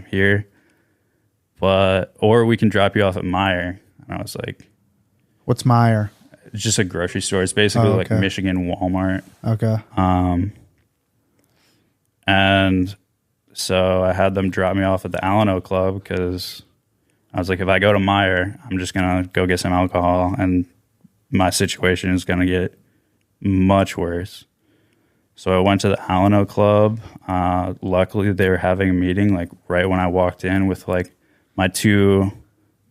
here, or we can drop you off at Meijer. And I was like, what's Meijer? It's just a grocery store. It's basically like Michigan Walmart. Okay. And so I had them drop me off at the Anon club because I was like, if I go to Meijer, I'm just going to go get some alcohol and my situation is going to get much worse. So I went to the Anon club. Luckily, they were having a meeting like right when I walked in with like my 2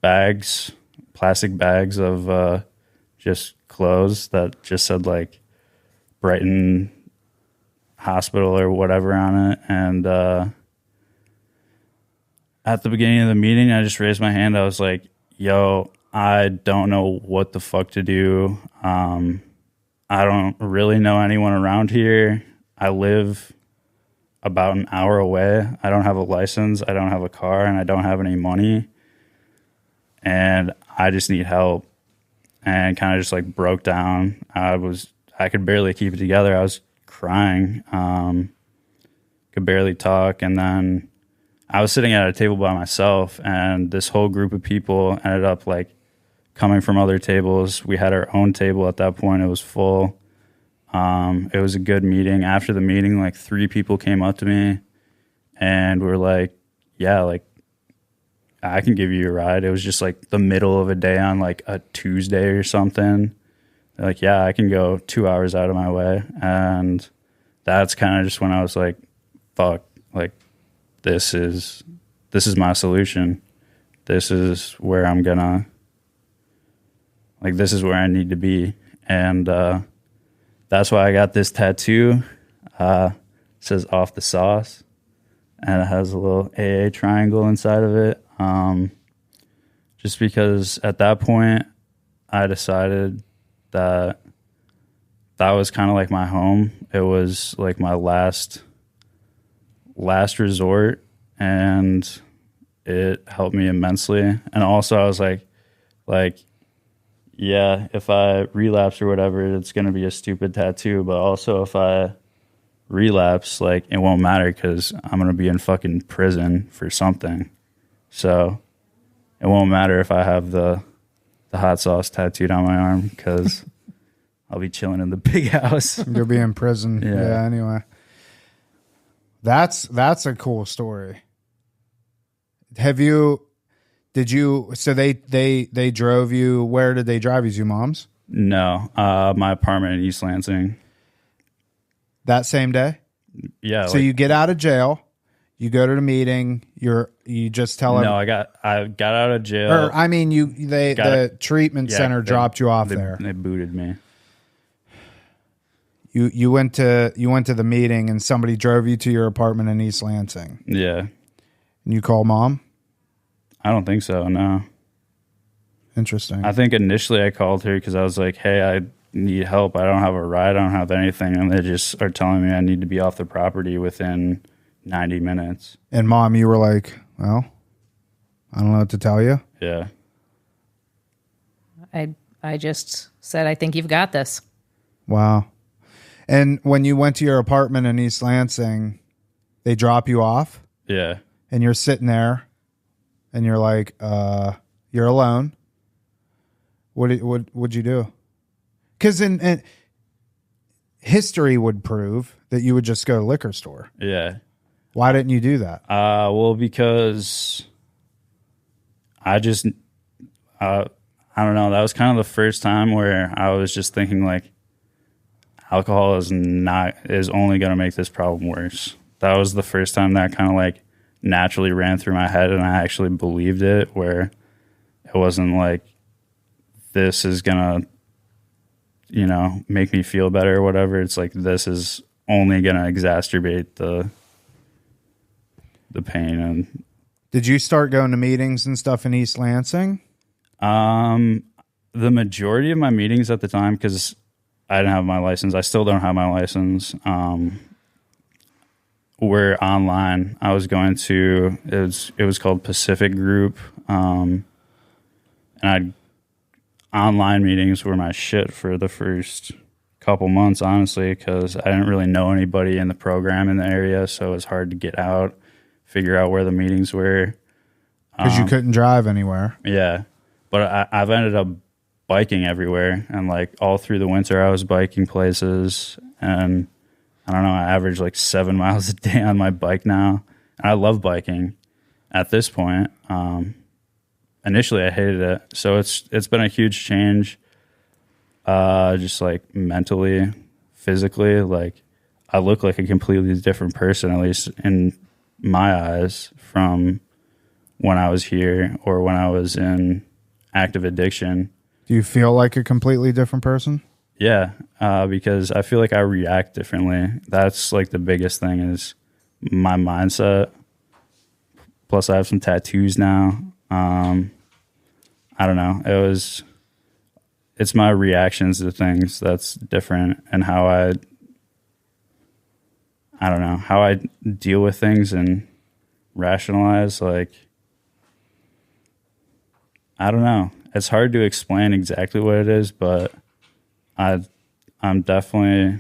bags, plastic bags of just clothes that just said like Brighton Hospital or whatever on it. And at the beginning of the meeting, I just raised my hand. I was like, yo, I don't know what the fuck to do. I don't really know anyone around here. I live about an hour away. I don't have a license. I don't have a car, and I don't have any money. And I just need help. And kind of just like broke down. I could barely keep it together. I was crying. Could barely talk. And then I was sitting at a table by myself, and this whole group of people ended up like coming from other tables. We had our own table at that point. It was full. It was a good meeting. After the meeting, like 3 people came up to me and were like, yeah, like I can give you a ride. It was just like the middle of a day on like a Tuesday or something. They're like, yeah, I can go 2 hours out of my way. And that's kind of just when I was like, fuck, like this is my solution. This is where I'm gonna, like, this is where I need to be. And that's why I got this tattoo. It says off the sauce. And it has a little AA triangle inside of it. Just because at that point, I decided that was kind of like my home. It was like my last resort. And it helped me immensely. And also I was like, yeah, if I relapse or whatever, it's going to be a stupid tattoo. But also if I relapse, like it won't matter because I'm going to be in fucking prison for something. So it won't matter if I have the hot sauce tattooed on my arm because I'll be chilling in the big house. You'll be in prison. Yeah. Anyway, that's a cool story. So they drove you, where did they drive you? Your mom's? No, my apartment in East Lansing. That same day? Yeah. So you get out of jail, you go to the meeting, you just tell them. No, I got out of jail. Or I mean, the treatment center dropped you off there. They booted me. You went to the meeting and somebody drove you to your apartment in East Lansing. Yeah. And you call mom? I don't think so, no. Interesting. I think initially I called her because I was like, hey, I need help. I don't have a ride. I don't have anything. And they just are telling me I need to be off the property within 90 minutes. And mom, you were like, well, I don't know what to tell you. Yeah. I just said, I think you've got this. Wow. And when you went to your apartment in East Lansing, they drop you off? Yeah. And you're sitting there and you're like, you're alone. What'd you do? Because in history would prove that you would just go to the liquor store. Yeah. Why didn't you do that? Well, because I just, I don't know. That was kind of the first time where I was just thinking like, alcohol is only going to make this problem worse. That was the first time that kind of like naturally ran through my head, and I actually believed it, where it wasn't like this is going to, make me feel better or whatever. It's like this is only going to exacerbate the pain. And did you start going to meetings and stuff in East Lansing? The majority of my meetings at the time, because I didn't have my license. I still don't have my license. We're online. I was going to, it was called Pacific Group. And online meetings were my shit for the first couple months, honestly, because I didn't really know anybody in the program in the area. So it was hard to get out, figure out where the meetings were. Because you couldn't drive anywhere. Yeah. But I've ended up biking everywhere. And like all through the winter, I was biking places. And I don't know, I average like 7 miles a day on my bike now. And I love biking at this point. Initially, I hated it. So it's been a huge change, just like mentally, physically. Like I look like a completely different person, at least in my eyes, from when I was here or when I was in active addiction. Do you feel like a completely different person? Yeah, because I feel like I react differently. That's like the biggest thing is my mindset. Plus, I have some tattoos now. I don't know. It's my reactions to things that's different, and how I don't know, how I deal with things and rationalize. Like, I don't know. It's hard to explain exactly what it is, but I'm definitely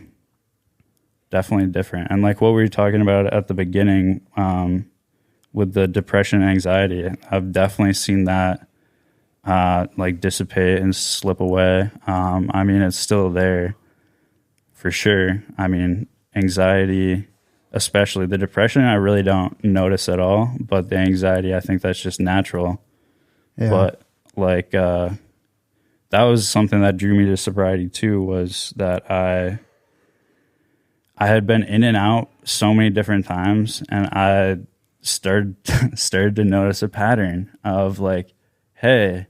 different. And like what we were talking about at the beginning, with the depression and anxiety, I've definitely seen that like dissipate and slip away. I mean, it's still there for sure. I mean, anxiety, especially the depression, I really don't notice at all, but the anxiety, I think that's just natural. Yeah. But like, that was something that drew me to sobriety too, was that I had been in and out so many different times, and I started to notice a pattern of like, hey,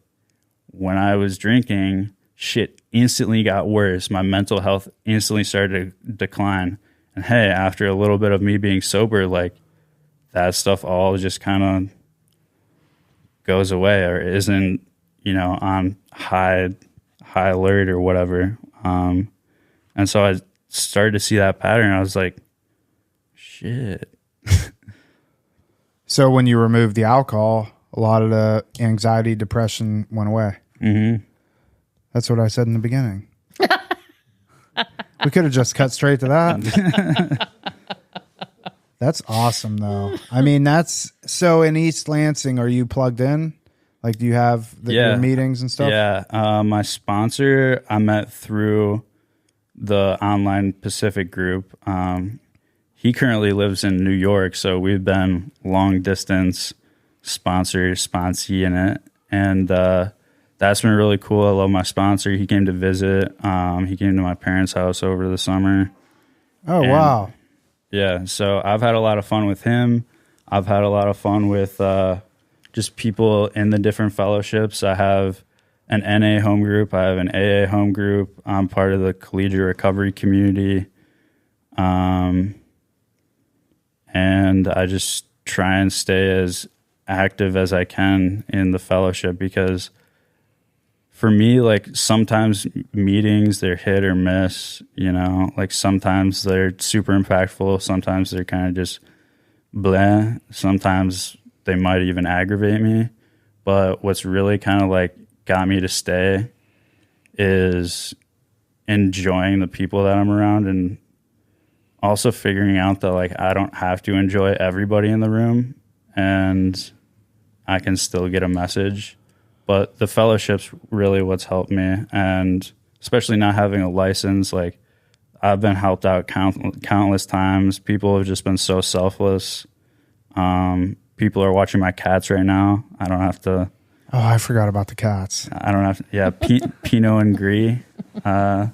when I was drinking, shit instantly got worse. My mental health instantly started to decline. And hey, after a little bit of me being sober, like that stuff all just kind of goes away or isn't, on high alert or whatever. And so I started to see that pattern. I was like, shit. So when you removed the alcohol, a lot of the anxiety, depression went away. Mm-hmm. That's what I said in the beginning. We could have just cut straight to that. That's awesome, though. I mean, so in East Lansing, are you plugged in? Like, do you have your meetings and stuff? Yeah. My sponsor, I met through the online Pacific group. He currently lives in New York, so we've been long distance sponsee in it. And that's been really cool. I love my sponsor. He came to visit. He came to my parents' house over the summer. Oh, wow. Yeah, so I've had a lot of fun with him. I've had a lot of fun with just people in the different fellowships. I have an NA home group. I have an AA home group. I'm part of the collegiate recovery community. And I just try and stay as active as I can in the fellowship, because for me, like sometimes meetings, they're hit or miss, like sometimes they're super impactful. Sometimes they're kind of just bleh. Sometimes they might even aggravate me. But what's really kind of like got me to stay is enjoying the people that I'm around, and also figuring out that like I don't have to enjoy everybody in the room, and I can still get a message. But the fellowship's really what's helped me, and especially not having a license, like I've been helped out countless times. People have just been so selfless. People are watching my cats right now. I don't have to. Oh, I forgot about the cats. I don't have to. Yeah, Pinot and Gris, my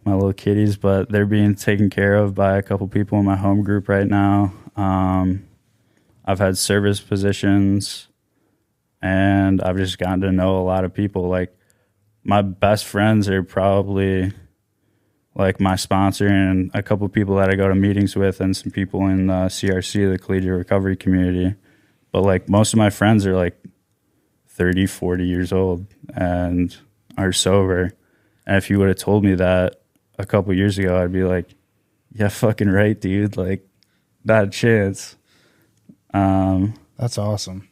little kitties, but they're being taken care of by a couple people in my home group right now. I've had service positions, and I've just gotten to know a lot of people. Like my best friends are probably like my sponsor and a couple of people that I go to meetings with, and some people in CRC, the collegiate recovery community. But like most of my friends are like 30, 40 years old and are sober. And if you would have told me that a couple years ago, I'd be like, yeah, fucking right, dude. Like, not a chance. That's awesome.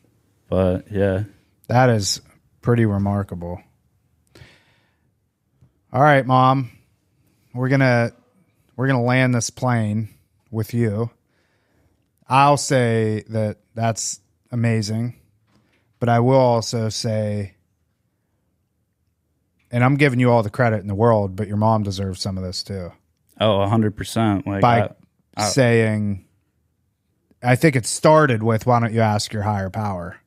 But yeah. That is pretty remarkable. All right, Mom. We're gonna land this plane with you. I'll say that that's amazing, but I will also say, and I'm giving you all the credit in the world, but your mom deserves some of this too. Oh, 100%. Like, by saying, I think it started with, why don't you ask your higher power?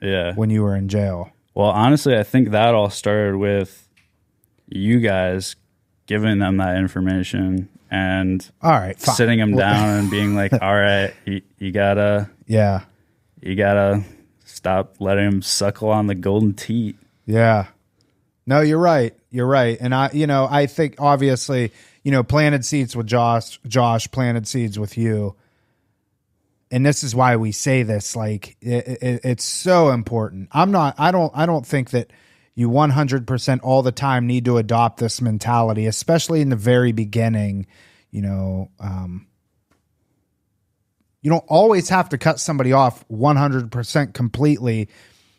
Yeah. When you were in jail. Well, honestly, I think that all started with you guys giving them that information and all right, fine. Sitting them down and being like, all right, you gotta stop letting him suckle on the golden teat. Yeah. No, you're right. You're right. And I think obviously, planted seeds with Josh planted seeds with you. And this is why we say this, like it's so important. I don't think that you 100% all the time need to adopt this mentality, especially in the very beginning. You don't always have to cut somebody off 100% completely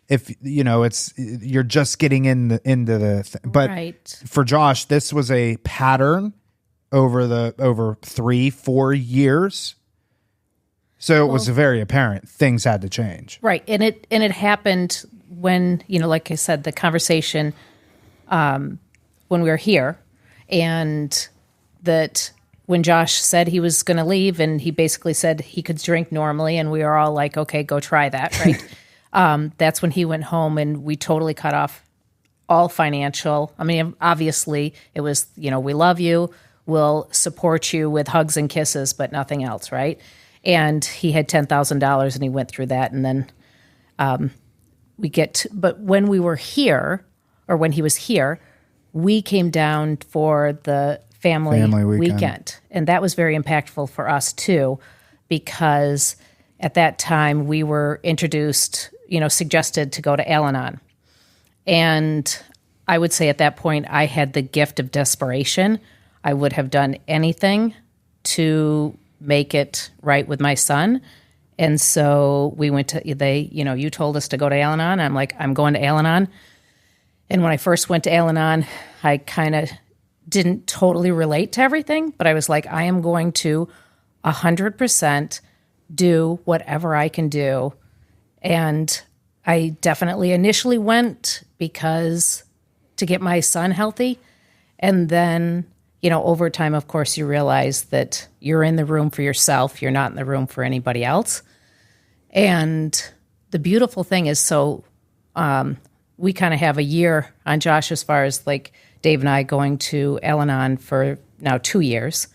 if you're just getting into the thing. But right. For Josh, this was a pattern over 3-4 years. So it was very apparent things had to change. Right. And it happened when, like I said, the conversation when we were here, and that when Josh said he was going to leave and he basically said he could drink normally, and we were all like, okay, go try that. Right. That's when he went home, and we totally cut off all financial. I mean, obviously it was, we love you. We'll support you with hugs and kisses, but nothing else. Right. And he had $10,000 and he went through that. And then but when we were here, or when he was here, we came down for the family weekend. And that was very impactful for us too, because at that time we were introduced, suggested to go to Al-Anon. And I would say at that point I had the gift of desperation. I would have done anything to make it right with my son. And so we went to, you told us to go to Al-Anon. I'm like, I'm going to Al-Anon. And when I first went to Al-Anon, I kind of didn't totally relate to everything, but I was like, I am going to 100% do whatever I can do. And I definitely initially went because to get my son healthy. And then over time, of course, you realize that you're in the room for yourself. You're not in the room for anybody else. And the beautiful thing is, we kind of have a year on Josh as far as like Dave and I going to Al-Anon for now 2 years.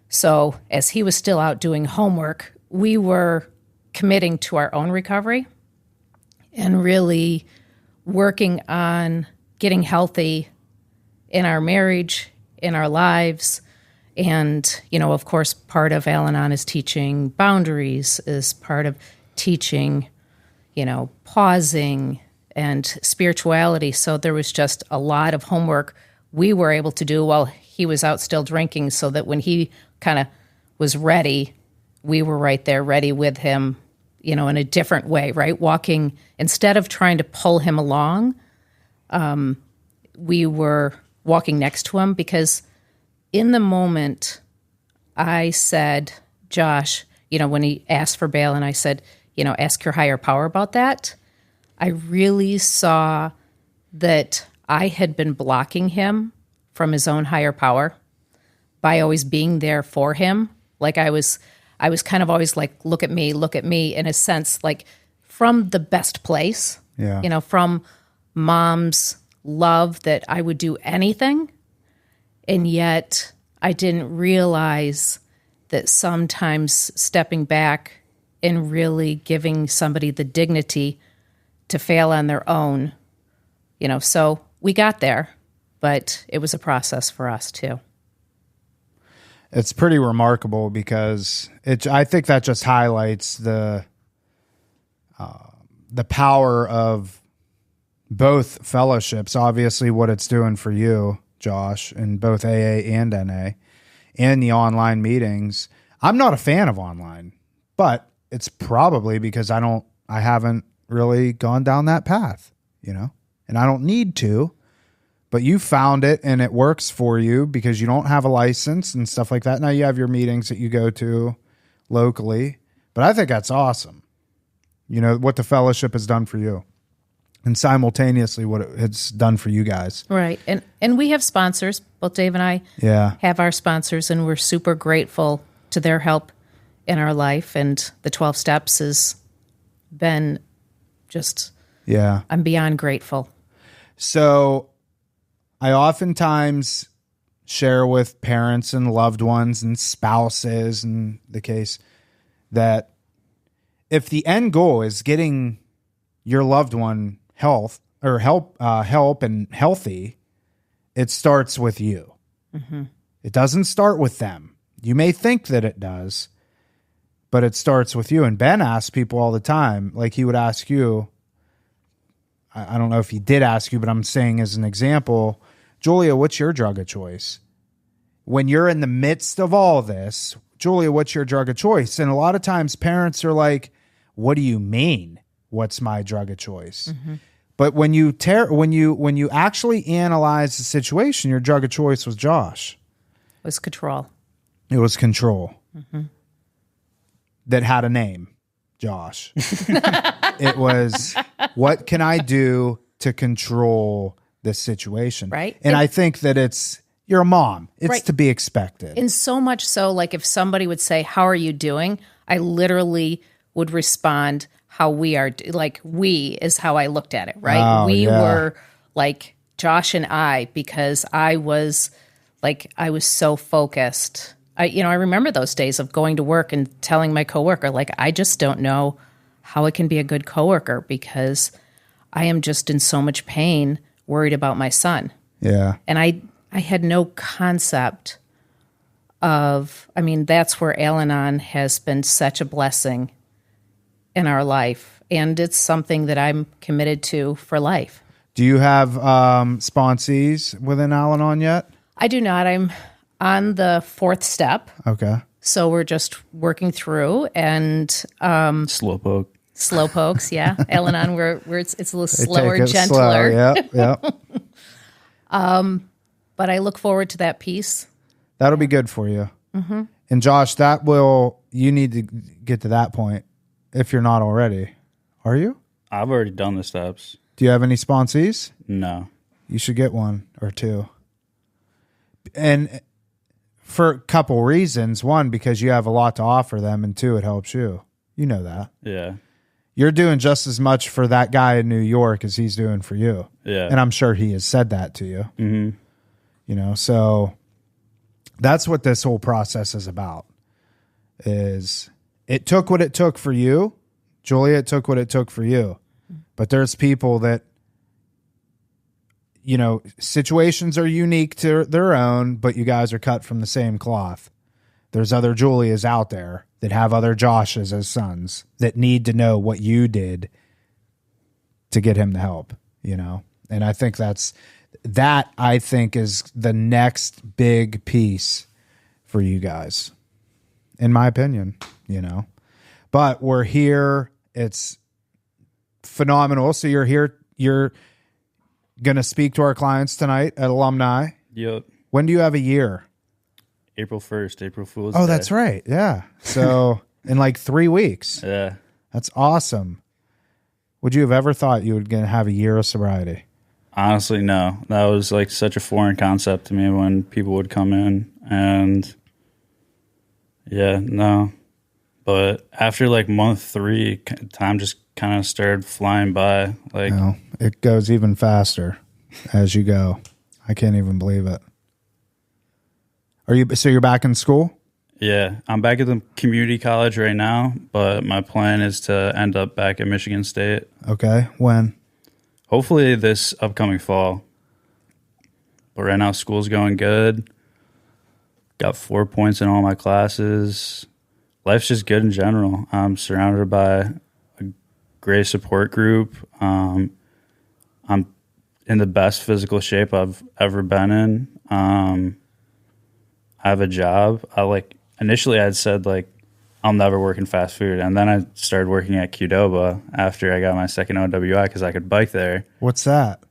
So as he was still out doing homework, we were committing to our own recovery and really working on getting healthy in our marriage, in our lives. And, of course, part of Al-Anon is teaching boundaries, is part of teaching, pausing and spirituality. So there was just a lot of homework we were able to do while he was out still drinking, so that when he kind of was ready, we were right there ready with him, in a different way, right? Walking, instead of trying to pull him along, we were walking next to him, because in the moment I said, Josh, when he asked for bail and I said, ask your higher power about that, I really saw that I had been blocking him from his own higher power by always being there for him. Like I was kind of always like, look at me, in a sense, like from the best place, from mom's love that I would do anything. And yet I didn't realize that sometimes stepping back and really giving somebody the dignity to fail on their own, so we got there, but it was a process for us too. It's pretty remarkable, because I think that just highlights the power of both fellowships. Obviously what it's doing for you, Josh, in both AA and NA, and the online meetings. I'm not a fan of online, but it's probably because I haven't really gone down that path, and I don't need to, but you found it and it works for you because you don't have a license and stuff like that. Now you have your meetings that you go to locally, but I think that's awesome. What the fellowship has done for you and simultaneously what it's done for you guys. Right. And we have sponsors. Both Dave and I have our sponsors, and we're super grateful to their help in our life. And the 12 steps has been just, I'm beyond grateful. So I oftentimes share with parents and loved ones and spouses in the case that if the end goal is getting your loved one help and healthy, it starts with you. Mm-hmm. It doesn't start with them. You may think that it does, but it starts with you. And Ben asks people all the time, like he would ask you, I don't know if he did ask you, but I'm saying as an example, Julia, what's your drug of choice? When you're in the midst of all this, Julia, what's your drug of choice? And a lot of times parents are like, what do you mean? What's my drug of choice? Mm-hmm. But when you actually analyze the situation, your drug of choice was Josh. It was control. It was control. Mm-hmm. That had a name, Josh. It was, what can I do to control this situation? Right. And I think that you're a mom. It's right. To be expected. And so much so, like if somebody would say, how are you doing? I literally would respond, how we are, like we is how I looked at it, right? Oh, we were like Josh and I, because I was so focused. I remember those days of going to work and telling my coworker, like, I just don't know how I can be a good coworker because I am just in so much pain, worried about my son. Yeah. And I had no concept of, that's where Al-Anon has been such a blessing in our life. And it's something that I'm committed to for life. Do you have sponsees within Al-Anon yet? I do not. I'm on the 4th step. Okay. So we're just working through and Slowpokes, yeah. Al-Anon, where it's a little slower, gentler. Yeah. But I look forward to that piece. That'll be good for you. Mm-hmm. And Josh, you need to get to that point if you're not already. Are you? I've already done the steps. Do you have any sponsees? No. You should get one or two. And for a couple reasons. One, because you have a lot to offer them, and two, it helps you. You know that. Yeah. You're doing just as much for that guy in New York as he's doing for you. Yeah. And I'm sure he has said that to you. Mm-hmm. So that's what this whole process is about. Is it took what it took for you, Julia, it took what it took for you. But there's people that, situations are unique to their own, but you guys are cut from the same cloth. There's other Julias out there that have other Joshes as sons that need to know what you did to get him the help, And I think is the next big piece for you guys, in my opinion, But we're here. It's phenomenal. So you're here. You're going to speak to our clients tonight at Alumni. Yep. When do you have a year? April 1st, April Fool's Day. Oh, that's right. Yeah. So in like 3 weeks. Yeah. That's awesome. Would you have ever thought you would have a year of sobriety? Honestly, no. That was like such a foreign concept to me when people would come in, and yeah, no. But after like month 3, time just kind of started flying by. Like, no, it goes even faster as you go. I can't even believe it. So you're back in school? Yeah, I'm back at the community college right now, but my plan is to end up back at Michigan State. Okay, when? Hopefully this upcoming fall. But right now school's going good. Got 4 points in all my classes. Life's just good in general. I'm surrounded by a great support group. I'm in the best physical shape I've ever been in. I have a job. Initially I'd said like, I'll never work in fast food. And then I started working at Qdoba after I got my second OWI because I could bike there. What's that?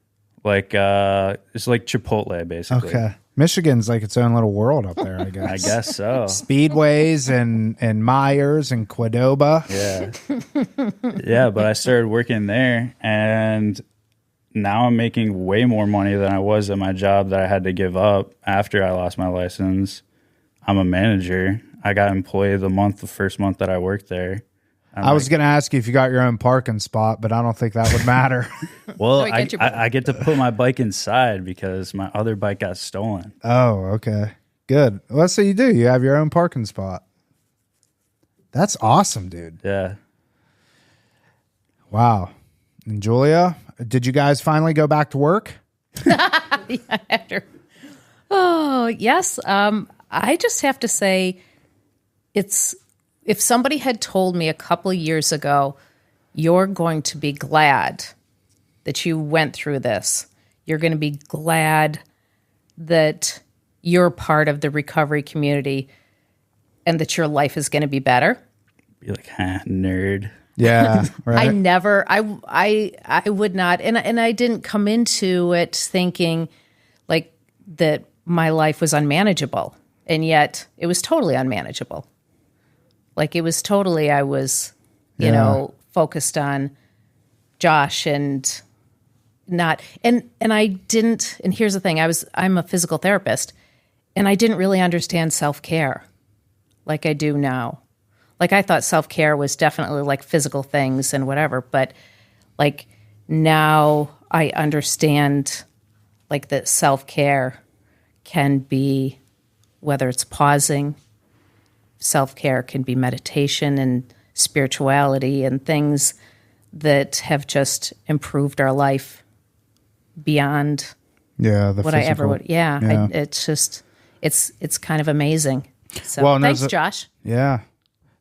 Like, it's like Chipotle, basically. Okay. Michigan's like its own little world up there, I guess. I guess so. Speedways and Myers and Qdoba. Yeah. Yeah, but I started working there, and now I'm making way more money than I was at my job that I had to give up after I lost my license. I'm a manager. I got employee of the month the first month that I worked there. I was going to ask you if you got your own parking spot, but I don't think that would matter. Well, I get to put my bike inside because my other bike got stolen. Oh, okay. Good. Well, so you do. You have your own parking spot. That's awesome, dude. Yeah. Wow. And Julia, did you guys finally go back to work? Oh, yes. I just have to say, if somebody had told me a couple of years ago, you're going to be glad that you went through this. You're going to be glad that you're part of the recovery community and that your life is going to be better. Be like, nerd. Yeah, right. I would not. And I didn't come into it thinking like that my life was unmanageable. And yet it was totally unmanageable. Like it was totally, I was, you know, focused on Josh and not, and I didn't, and here's the thing, I'm a physical therapist and I didn't really understand self-care like I do now. Like I thought self-care was definitely like physical things and whatever, but like now I understand like that self-care can be, whether it's pausing, self-care can be meditation and spirituality and things that have just improved our life beyond what I ever would. Yeah. It's just, it's kind of amazing. So well, thanks, Josh. Yeah.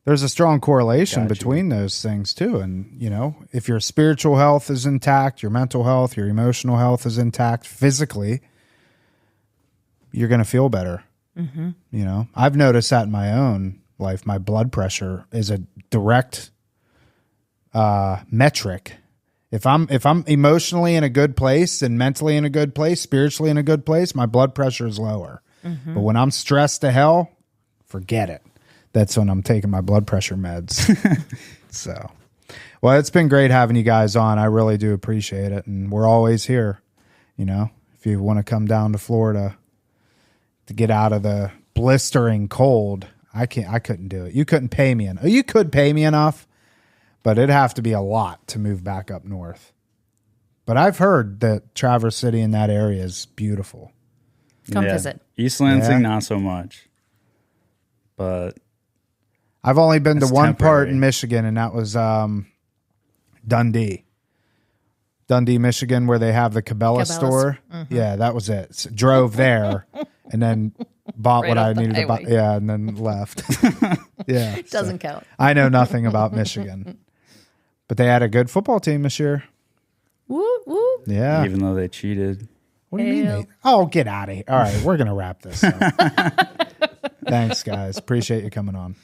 There's a strong correlation between those things too. And, you know, if your spiritual health is intact, your mental health, your emotional health is intact physically, you're going to feel better. Mm-hmm. You know, I've noticed that in my own life. My blood pressure is a direct metric. If I'm emotionally in a good place and mentally in a good place, spiritually in a good place, my blood pressure is lower. Mm-hmm. But when I'm stressed to hell, forget it. That's when I'm taking my blood pressure meds. So, well, it's been great having you guys on. I really do appreciate it. And we're always here, you know, if you want to come down to Florida to get out of the blistering cold. I couldn't do it. You couldn't pay me enough. You could pay me enough, but it'd have to be a lot to move back up north. But I've heard that Traverse City in that area is beautiful. Come visit. East Lansing, not so much. But I've only been to one part in Michigan, and that was Dundee, Michigan, where they have the Cabela's store. Mm-hmm. Yeah, that was it. So, drove there and then bought what I needed to buy. Yeah, and then left. Yeah. It doesn't count. I know nothing about Michigan. But they had a good football team this year. Woo, woo. Yeah. Even though they cheated. What do you mean, Nate? Oh, get out of here. All right, we're going to wrap this up. Thanks, guys. Appreciate you coming on.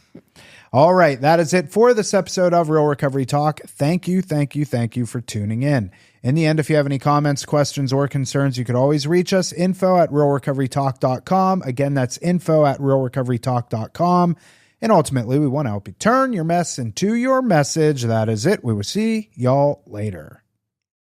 All right, that is it for this episode of Real Recovery Talk. Thank you for tuning in. In the end, if you have any comments, questions, or concerns, you could always reach us, info@realrecoverytalk.com. Again, that's info@realrecoverytalk.com. And ultimately, we want to help you turn your mess into your message. That is it. We will see y'all later.